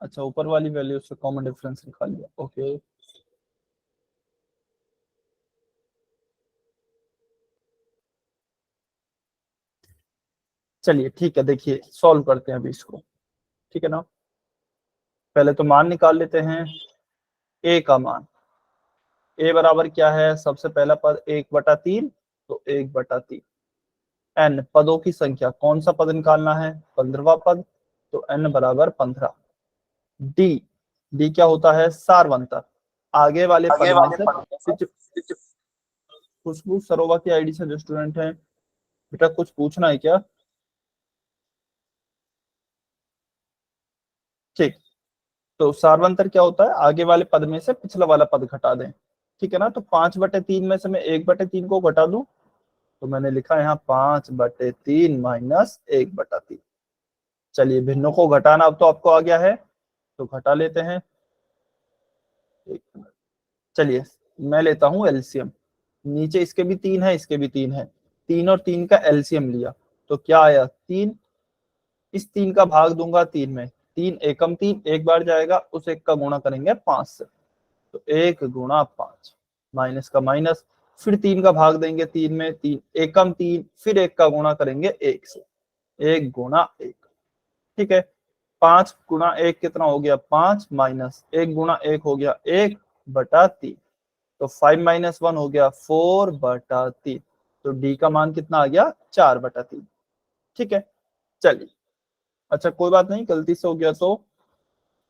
S1: अच्छा, ऊपर वाली वैल्यू से कॉमन डिफरेंस निकाल लिया, ओके। चलिए ठीक है, देखिए सॉल्व करते हैं अभी इसको, ठीक है ना? पहले तो मान निकाल लेते हैं, a का मान, a बराबर क्या है, सबसे पहला पद 1/3, तो 1/3, n पदों की संख्या, कौन सा पद निकालना है, 15वां पद, तो n बराबर 15, d डी क्या होता है? सार्वंतर। आगे वाले पद में से खुशबू सरोवा की आईडी से जो स्टूडेंट है, बेटा कुछ पूछना है क्या? ठीक, तो सार्वंतर क्या होता है? आगे वाले पद में से पिछला वाला पद घटा दें, ठीक है ना। तो 5/3 में से मैं 1/3 को घटा दूं, तो मैंने लिखा यहाँ 5/3 माइनस 1/3। चलिए भिन्नों को घटाना अब तो आपको आ गया है, तो घटा लेते हैं। एक मिनट, चलिए मैं लेता हूं एलसीएम। नीचे इसके भी 3 है, इसके भी 3 है, 3 और 3 का एलसीएम लिया तो क्या आया? 3। इस 3 का भाग दूंगा 3 में, 3 एकम 3 एक बार जाएगा, उस एक का गुणा करेंगे 5 से, तो 1 गुणा 5, माइनस का माइनस, फिर 3 का भाग देंगे 3 में, 3 एकम 3, फिर 1 का गुणा करेंगे 1 से, 1 गुणा 1, ठीक है। 5 गुणा 1 कितना हो गया? 5, माइनस 1 गुणा 1 हो गया 1/3, तो 5 - 1 हो गया 4/3, तो डी का मान कितना आ गया? 4/3, ठीक है। चलिए, अच्छा कोई बात नहीं, गलती से हो गया तो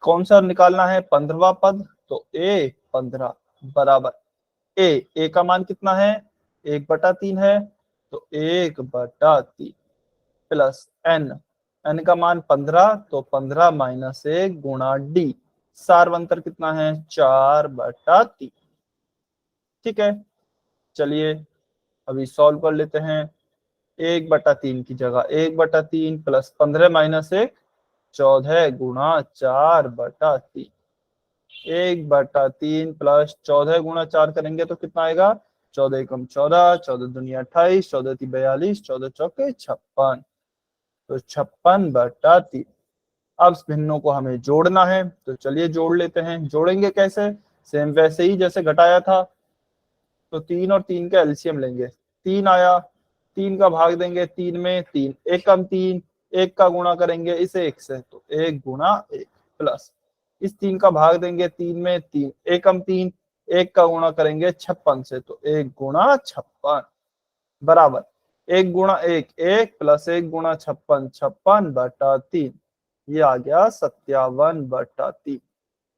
S1: कौन सा निकालना है? 15वां पद, तो ए 15 बराबर ए का मान कितना है? 1/3 है, तो 1/3 प्लस एन का मान 15, तो 15 - 1 गुणा डी, सार्वंतर कितना है? 4/3, ठीक है। चलिए अभी सॉल्व कर लेते हैं। 1/3 की जगह 1/3 प्लस 15 - 1 14 गुणा 4/3, 1/3 प्लस 14 गुणा 4 करेंगे तो कितना आएगा? 14 एकम 14, 14 दूनी 28, 14 × 42, 14 चौके 56, तो 56/3। अब इस भिन्नों को हमें जोड़ना है, तो चलिए जोड़ लेते हैं। जोड़ेंगे कैसे? सेम वैसे ही जैसे घटाया था, तो 3 और 3 का एलसीएम लेंगे, 3 आया, 3 का भाग देंगे 3 में, 3 एकम 3, 1 का गुणा करेंगे इस 1 से, तो 1 गुणा 1 प्लस इस 3 का भाग देंगे 3 में, 3 एकम 3, 1 का गुणा करेंगे 56 से, तो 1 गुणा 56 बराबर 1 गुणा 1 1 प्लस 1 गुणा 56 56/3, ये आ गया 57/3।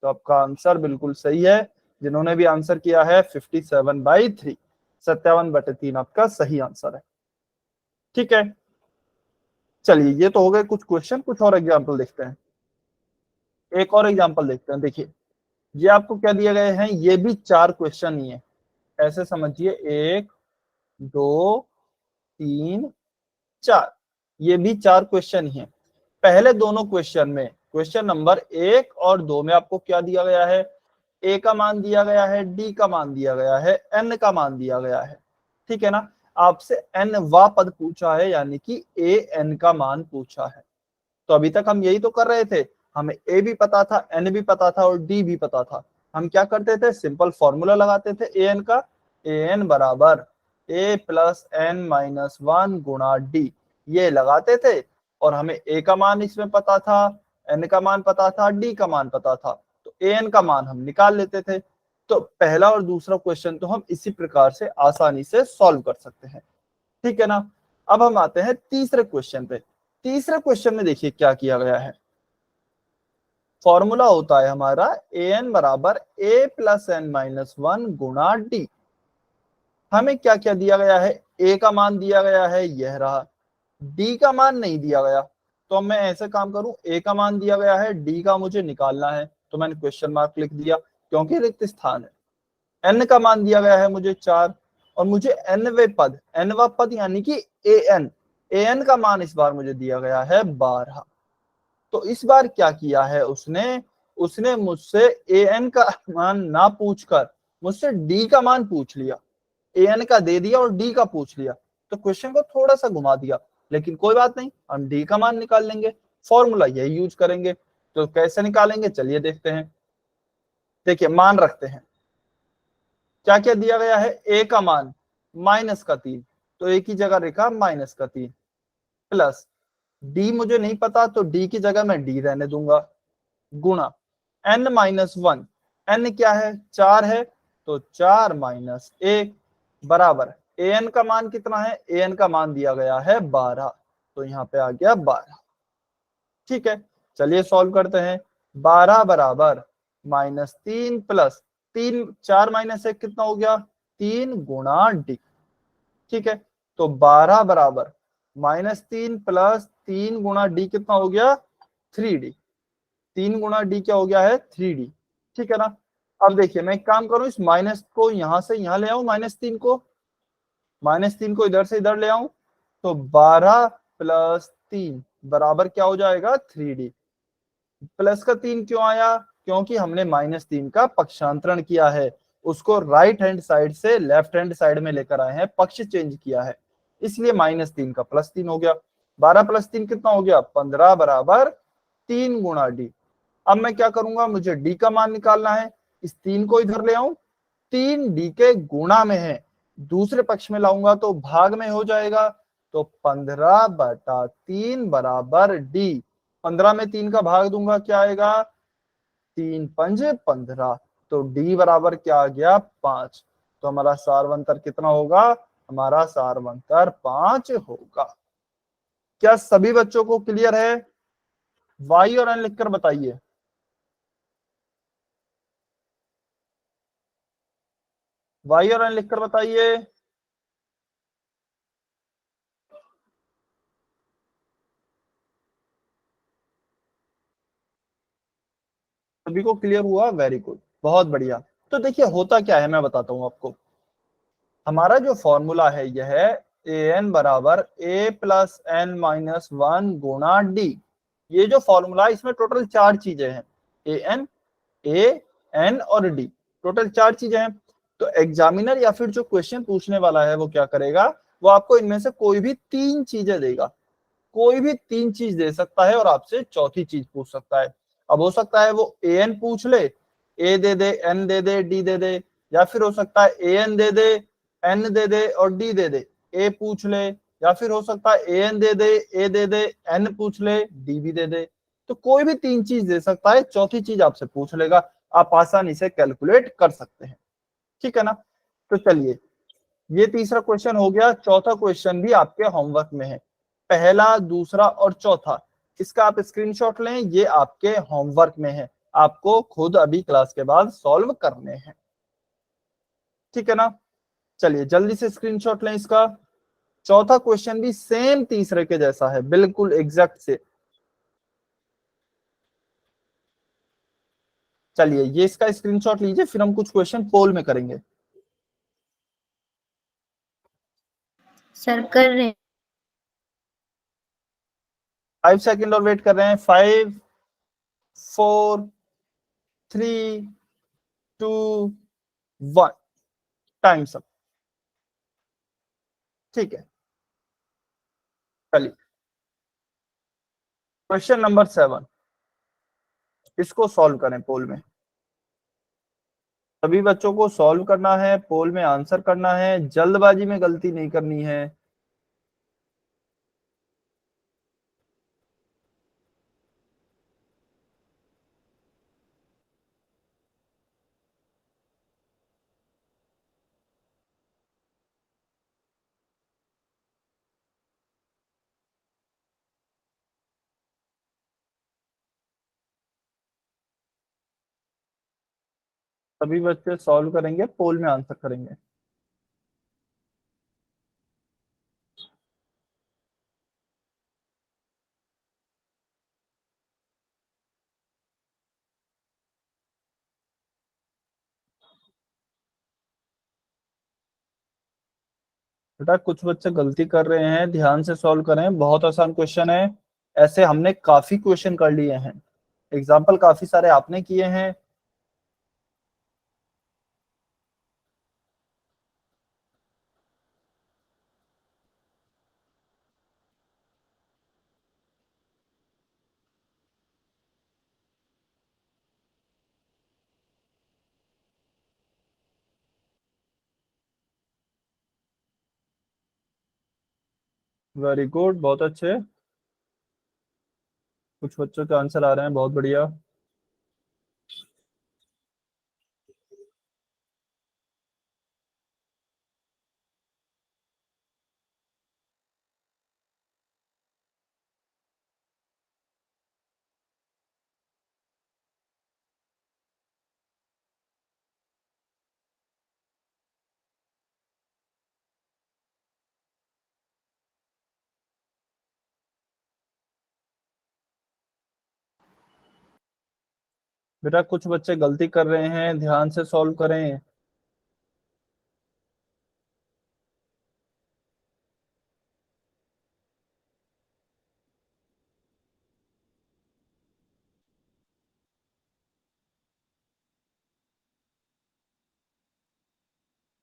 S1: तो आपका आंसर बिल्कुल सही है। जिन्होंने भी आंसर किया है 57/3, 57/3 आपका सही आंसर है, ठीक है। चलिए ये तो हो गए कुछ क्वेश्चन, कुछ और एग्जाम्पल देखते हैं। एक और एग्जाम्पल देखते हैं। देखिए ये आपको क्या दिए गए हैं? ये भी 4 क्वेश्चन ही है, ऐसे समझिए 1 2 3 4, ये भी 4 क्वेश्चन ही है। पहले दोनों क्वेश्चन में, क्वेश्चन नंबर 1 और 2 में आपको क्या दिया गया है? ए का मान दिया गया है, डी का मान दिया गया है, एन का मान दिया गया है, ठीक है ना। आपसे एन वा पद पूछा है, यानी कि ए एन का मान पूछा है। तो अभी तक हम यही तो कर रहे थे, हमें ए भी पता था, एन भी पता था और डी भी पता था। हम क्या करते थे? सिंपल फॉर्मूला लगाते थे ए एन का, ए एन बराबर ए प्लस एन माइनस 1 गुणा डी, ये लगाते थे। और हमें ए का मान इसमें पता था, एन का मान पता था, डी का मान पता था, तो ए एन का मान हम निकाल लेते थे। तो पहला और दूसरा क्वेश्चन तो हम इसी प्रकार से आसानी से सॉल्व कर सकते हैं, ठीक है ना। अब हम आते हैं तीसरे क्वेश्चन पे। तीसरे क्वेश्चन में देखिए क्या किया गया है। फॉर्मूला होता है हमारा ए एन बराबर ए प्लस एन माइनस 1 गुणा डी। हमें क्या क्या दिया गया है? ए का मान दिया गया है, यह रहा। डी का मान नहीं दिया गया, तो मैं ऐसे काम करूं, ए का मान दिया गया है, डी का मुझे निकालना है, तो मैंने क्वेश्चन मार्क लिख दिया क्योंकि रिक्त स्थान है। एन का मान दिया गया है मुझे 4, और मुझे एनवा पद यानी कि ए एन का मान इस बार मुझे दिया गया है 12। तो इस बार क्या किया है उसने मुझसे ए एन का मान ना पूछकर मुझसे डी का मान पूछ लिया। ए एन का दे दिया और डी का पूछ लिया, तो क्वेश्चन को थोड़ा सा घुमा दिया, लेकिन कोई बात नहीं, हम डी का मान निकाल लेंगे, फॉर्मूला यही यूज करेंगे। तो कैसे निकालेंगे चलिए देखते हैं। देखिए मान रखते हैं, क्या क्या दिया गया है? ए का मान -3, तो ए की जगह लिखा -3, प्लस डी मुझे नहीं पता, तो डी की जगह मैं डी रहने दूंगा, गुणा n-1, n क्या है? 4 है, तो 4 - 1 बराबर ए एन का मान कितना है? ए एन का मान दिया गया है 12, तो यहाँ पे आ गया 12, ठीक है। चलिए सॉल्व करते हैं। 12 बराबर -3 प्लस 3, 4 माइनस 1 कितना हो गया, 3 गुणा डी। ठीक है, तो 12 बराबर -3 प्लस 3 गुणा डी कितना हो गया, 3D। 3 गुणा डी क्या हो गया है, 3D। ठीक है ना। अब देखिए मैं एक काम करूं, इस माइनस को यहां से यहां ले आऊं, -3 को इधर से इधर ले आऊं, तो 12 प्लस 3 बराबर क्या हो जाएगा, 3D। प्लस का 3 क्यों आया, क्योंकि हमने -3 का पक्षांतरण किया है, उसको राइट हैंड साइड से लेफ्ट हैंड साइड में लेकर आए हैं, पक्ष चेंज किया है, इसलिए -3 का +3 हो गया। 12 + 3 कितना हो गया, 15 बराबर 3 गुणा डी। अब मैं क्या करूंगा, मुझे डी का मान निकालना है, इस 3 को इधर ले आऊं, 3 डी के गुणा में है, दूसरे पक्ष में लाऊंगा तो भाग में हो जाएगा, तो 15/3 बराबर डी। 15 में 3 का भाग दूंगा क्या आएगा, 3×5 15, तो डी बराबर क्या आ गया, 5। तो हमारा सारवंतर कितना होगा, हमारा सारवंतर 5 होगा। क्या सभी बच्चों को क्लियर है, वाई और एन लिखकर बताइए। वाई और एन लिखकर बताइए। सभी को क्लियर हुआ, वेरी गुड, बहुत बढ़िया। तो देखिए होता क्या है, मैं बताता हूं आपको। हमारा जो फॉर्मूला है यह है ए एन बराबर ए प्लस एन माइनस 1 गुणा डी। ये जो फॉर्मूला है इसमें टोटल 4 चीजें हैं, ए एन, ए एन और डी, टोटल 4 चीजें हैं। तो एग्जामिनर या फिर जो क्वेश्चन पूछने वाला है वो क्या करेगा, वो आपको इनमें से कोई भी 3 चीजें देगा, कोई भी 3 चीज दे सकता है और आपसे चौथी चीज पूछ सकता है। अब हो सकता है वो ए एन पूछ ले, ए दे दे, एन दे दे, डी दे दे, या फिर हो सकता है A N they they, N दे दे और डी दे दे, ए पूछ ले, या फिर हो सकता है A N they they, A they they, N पूछ ले, डी भी दे दे। तो कोई भी 3 चीज दे सकता है, चौथी चीज आपसे पूछ लेगा, आप आसानी से कैलकुलेट कर सकते हैं। ठीक है ना। तो चलिए, ये तीसरा क्वेश्चन हो गया, चौथा क्वेश्चन भी आपके होमवर्क में है, पहला, दूसरा और चौथा, इसका आप स्क्रीनशॉट लें, ये आपके होमवर्क में है, आपको खुद अभी क्लास के बाद सॉल्व करने हैं। ठीक है ना। चलिए जल्दी से स्क्रीनशॉट लें इसका। चौथा क्वेश्चन भी सेम तीसरे के जैसा है, बिल्कुल एग्जैक्ट से। चलिए ये इसका स्क्रीनशॉट लीजिए, फिर हम कुछ क्वेश्चन पोल में करेंगे।
S3: सर कर रहे हैं।
S1: 5 सेकंड और वेट कर रहे हैं, 5 4 3 2 1, टाइम सब। ठीक है, चलिए क्वेश्चन नंबर 7, इसको सॉल्व करें पोल में। सभी बच्चों को सॉल्व करना है, पोल में आंसर करना है, जल्दबाजी में गलती नहीं करनी है। सभी बच्चे सॉल्व करेंगे, पोल में आंसर करेंगे। बेटा कुछ बच्चे गलती कर रहे हैं, ध्यान से सॉल्व करें, बहुत आसान क्वेश्चन है। ऐसे हमने काफी क्वेश्चन कर लिए हैं, एग्जाम्पल काफी सारे आपने किए हैं। वेरी गुड, बहुत अच्छे, कुछ बच्चों के आंसर आ रहे हैं, बहुत बढ़िया। बेटा कुछ बच्चे गलती कर रहे हैं, ध्यान से सॉल्व करें।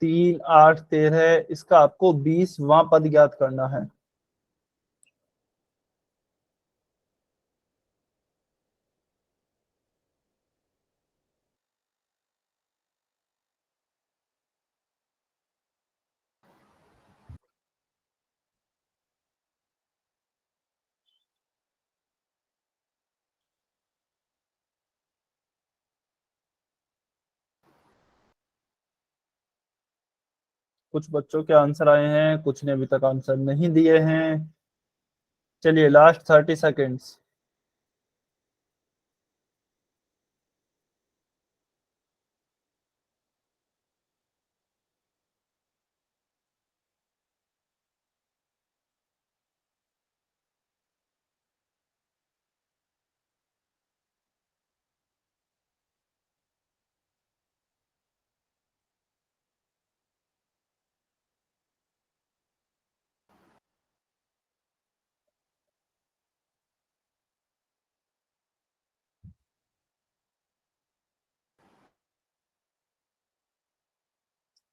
S1: तीन, आठ, 13, इसका आपको 20वां पद ज्ञात करना है। कुछ बच्चों के आंसर आए हैं, कुछ ने अभी तक आंसर नहीं दिए हैं। चलिए लास्ट 30 सेकेंड्स।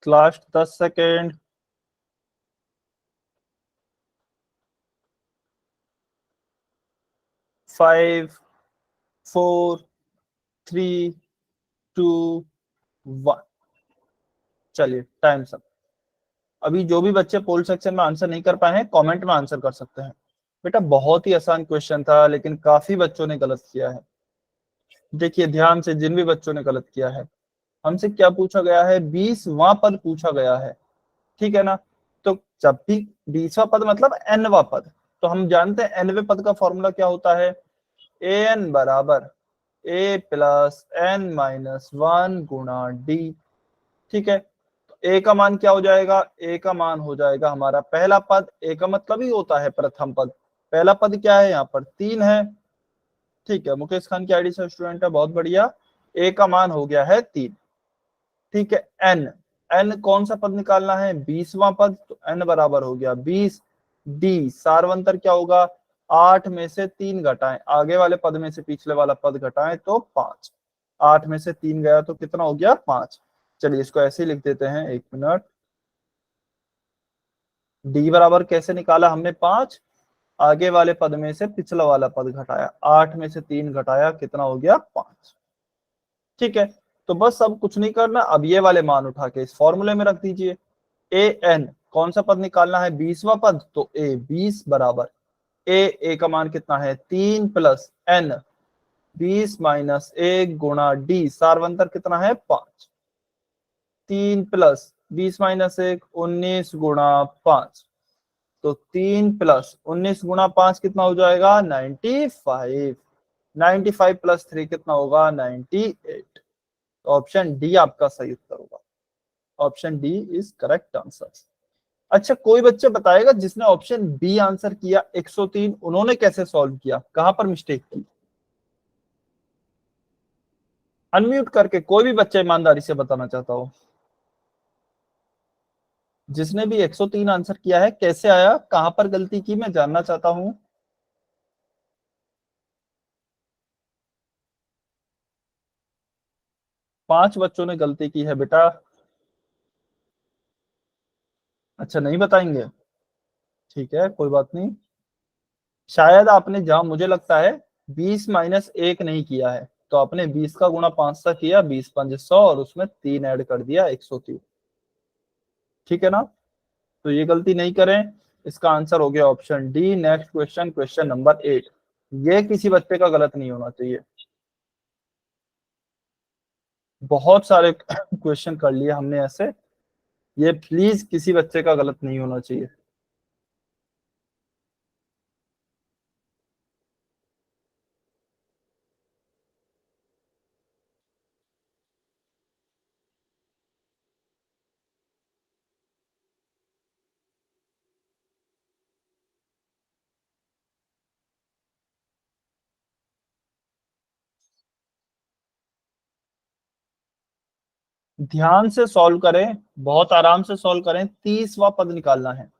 S1: Last 10 second. 5, 4, 3, 2, 1। चलिए टाइम सब। अभी जो भी बच्चे पोल सेक्शन में आंसर नहीं कर पाए हैं, कमेंट में आंसर कर सकते हैं। बेटा बहुत ही आसान क्वेश्चन था, लेकिन काफी बच्चों ने गलत किया है। देखिए ध्यान से, जिन भी बच्चों ने गलत किया है, हमसे क्या पूछा गया है, 20वां पद पूछा गया है, ठीक है ना। तो जब भी 20वां पद मतलब nवां पद, तो हम जानते हैं nवें पद का फॉर्मूला क्या होता है, an बराबर a प्लस n माइनस 1 गुणा d। ठीक है, तो a का मान क्या हो जाएगा, a का मान हो जाएगा हमारा पहला पद, a का मतलब ही होता है प्रथम पद। पहला पद क्या है, यहाँ पर 3 है। ठीक है, मुकेश खान की आईडी से स्टूडेंट है, बहुत बढ़िया। a का मान हो गया है 3। ठीक है, n, n कौन सा पद निकालना है, 20वां पद, तो n बराबर हो गया 20। d सारवंतर क्या होगा, 8 में से 3 घटाएं, आगे वाले पद में से पिछले वाला पद घटाएं तो 5। 8 में से 3 गया तो कितना हो गया, 5। चलिए इसको ऐसे ही लिख देते हैं, 1 मिनट। d बराबर कैसे निकाला हमने, 5, आगे वाले पद में से पिछला वाला पद घटाया, 8 में से 3 घटाया, कितना हो गया, 5। ठीक है, तो बस अब कुछ नहीं करना, अब ये वाले मान उठा के इस फॉर्मूले में रख दीजिए। ए एन कौन सा पद निकालना है, 20वां पद, तो ए 20 बराबर ए का मान कितना है, 3 प्लस एन, 20 माइनस 1 गुणा डी सारवंतर कितना है, 5। 3 प्लस 20 माइनस 1, 19 गुणा 5, तो 3 प्लस 19 गुणा 5 कितना हो जाएगा, 95। 95 प्लस 3 कितना होगा, 98। तो ऑप्शन डी आपका सही उत्तर होगा। Option D is correct answer. अच्छा, कोई बच्चे बताएगा जिसने ऑप्शन बी आंसर किया 103, उन्होंने कैसे सॉल्व किया, कहां पर मिस्टेक की। अनम्यूट करके कोई भी बच्चा ईमानदारी से बताना चाहता हो, जिसने भी 103 आंसर किया है, कैसे आया, कहां पर गलती की, मैं जानना चाहता हूं। 5 बच्चों ने गलती की है बेटा। अच्छा नहीं बताएंगे, ठीक है कोई बात नहीं। शायद आपने, जहां मुझे लगता है 20 माइनस 1 नहीं किया है, तो आपने 20 का गुणा 5 से किया, 20 पंजे 100, और उसमें 3 ऐड कर दिया, 103। ठीक है ना, तो ये गलती नहीं करें। इसका आंसर हो गया option D. Next question, question number 8। ये किसी बच्चे का गलत नहीं होना चाहिए। बहुत सारे क्वेश्चन कर लिए हमने ऐसे, ये प्लीज किसी बच्चे का गलत नहीं होना चाहिए। ध्यान से सॉल्व करें, बहुत आराम से सॉल्व करें, 30वां पद निकालना है।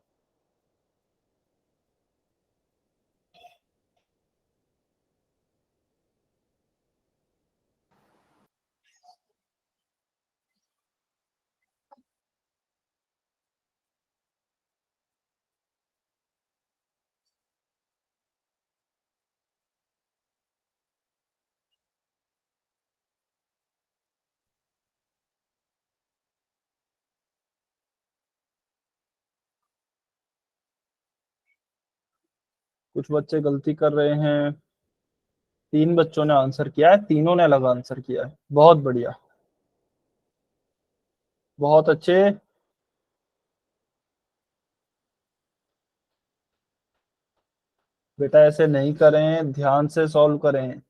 S1: कुछ बच्चे गलती कर रहे हैं। 3 बच्चों ने आंसर किया है, तीनों ने अलग आंसर किया है। बहुत बढ़िया, बहुत अच्छे। बेटा ऐसे नहीं करें, ध्यान से सॉल्व करें।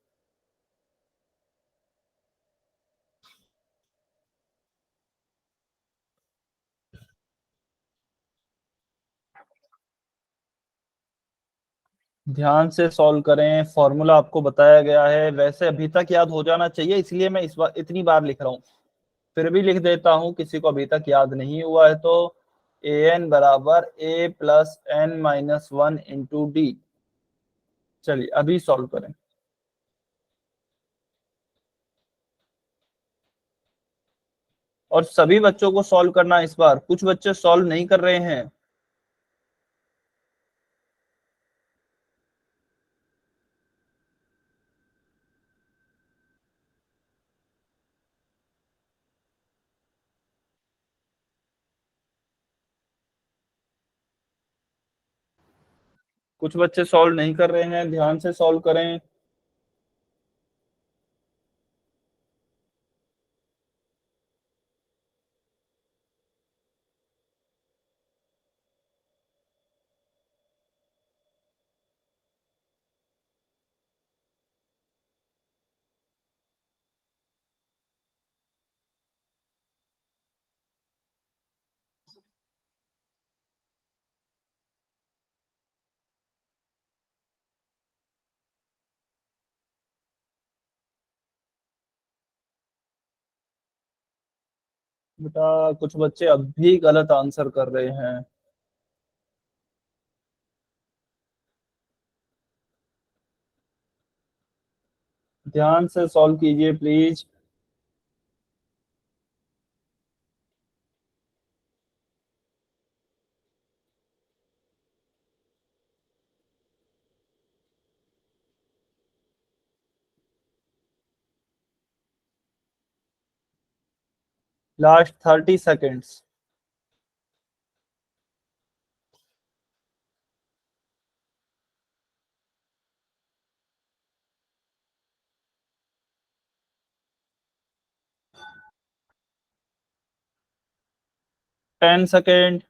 S1: ध्यान से सॉल्व करें, फॉर्मूला आपको बताया गया है, वैसे अभी तक याद हो जाना चाहिए, इसलिए मैं इस बार इतनी बार लिख रहा हूँ। फिर भी लिख देता हूँ, किसी को अभी तक याद नहीं हुआ है तो ए एन बराबर A plus N minus 1 into D. चलिए अभी सॉल्व करें। और सभी बच्चों को सॉल्व करना है इस बार, कुछ बच्चे सॉल्व नहीं कर रहे हैं। कुछ बच्चे सॉल्व नहीं कर रहे हैं, ध्यान से सॉल्व करें। बेटा कुछ बच्चे अब भी गलत आंसर कर रहे हैं। ध्यान से सॉल्व कीजिए please. Last 30 seconds. 10 second.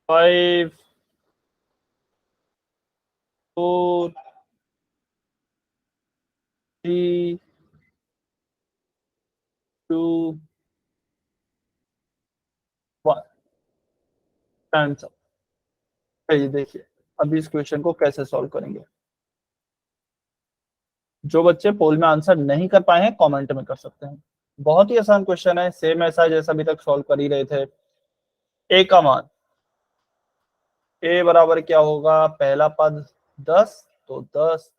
S1: 5 4 3 2 1। Answer. चलिए देखिए अभी इस क्वेश्चन को कैसे सॉल्व करेंगे। जो बच्चे पोल में आंसर नहीं कर पाए हैं कमेंट में कर सकते हैं। बहुत ही आसान क्वेश्चन है, सेम ऐसा है जैसा अभी तक सॉल्व कर ही रहे थे। ए का मान, ए बराबर क्या होगा, पहला पद 10 तो 10।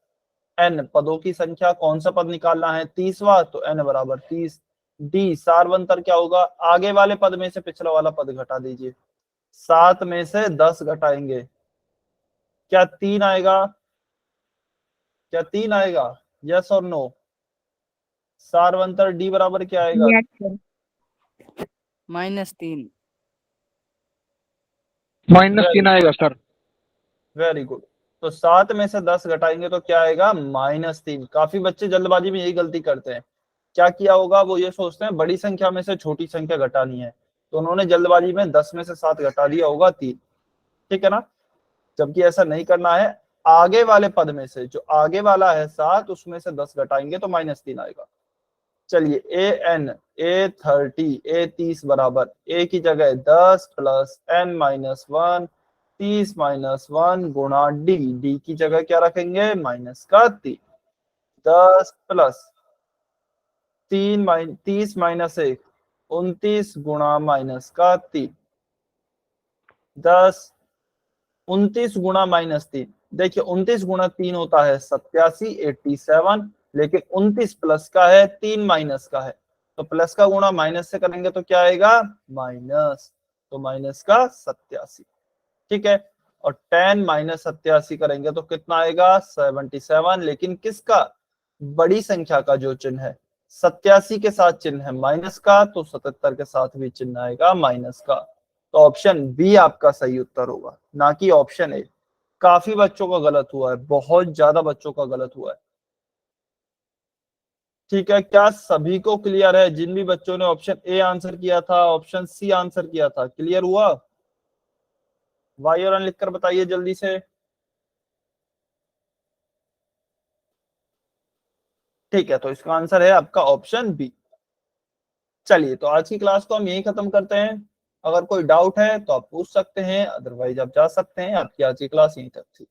S1: एन पदों की संख्या, कौन सा पद निकालना है, 30वां, तो एन बराबर 30। डी सारवंतर क्या होगा, आगे वाले पद में से पिछला वाला पद घटा दीजिए। 7 में से 10 घटाएंगे, क्या 3 आएगा, क्या 3 आएगा, यस और नो। सारवंतर डी बराबर क्या आएगा,
S4: -3।
S5: -3 आएगा सर।
S1: Very good. तो 7 में से 10 घटाएंगे तो क्या आएगा, -3। काफी बच्चे जल्दबाजी में यही गलती करते हैं। क्या किया होगा, वो ये सोचते हैं बड़ी संख्या में से छोटी संख्या घटानी है, तो उन्होंने जल्दबाजी में 10 में से 7 घटा दिया होगा 3। ठीक है ना, जबकि ऐसा नहीं करना है। आगे वाले पद में से, जो आगे वाला है 7, उसमें से 10 घटाएंगे तो -3 आएगा। चलिए ए एन, ए 30, ए 30 बराबर ए की जगह 10 प्लस एन माइनस 1 30 माइनस 1 गुणा डी, डी की जगह क्या रखेंगे, माइनस का 3, 10 प्लस 30 माइनस 1 29 गुणा माइनस का 3, 10 29 गुणा माइनस 3, देखिए 29 गुणा 3 होता है 87, 87, लेकिन 29 प्लस का है 3 माइनस का है, तो प्लस का गुणा माइनस से करेंगे तो क्या आएगा, माइनस, तो माइनस का 87, ठीक है। और 10 माइनस 87 करेंगे तो कितना आएगा, 77, लेकिन किसका, बड़ी संख्या का जो चिन्ह है 87 के साथ चिन्ह है माइनस का, तो 77 के साथ भी चिन्ह आएगा माइनस का, तो ऑप्शन बी आपका सही उत्तर होगा, ना कि ऑप्शन ए। काफी बच्चों का गलत हुआ है, बहुत ज्यादा बच्चों का गलत हुआ है, ठीक है। क्या सभी को क्लियर है, जिन भी बच्चों ने ऑप्शन ए आंसर किया था, ऑप्शन सी आंसर किया था, क्लियर हुआ, वाई और एन लिखकर बताइए जल्दी से। ठीक है, तो इसका आंसर है आपका ऑप्शन बी। चलिए, तो आज की क्लास को हम यही खत्म करते हैं, अगर कोई डाउट है तो आप पूछ सकते हैं, अदरवाइज आप जा सकते हैं, आपकी आज की क्लास यहीं तक थी।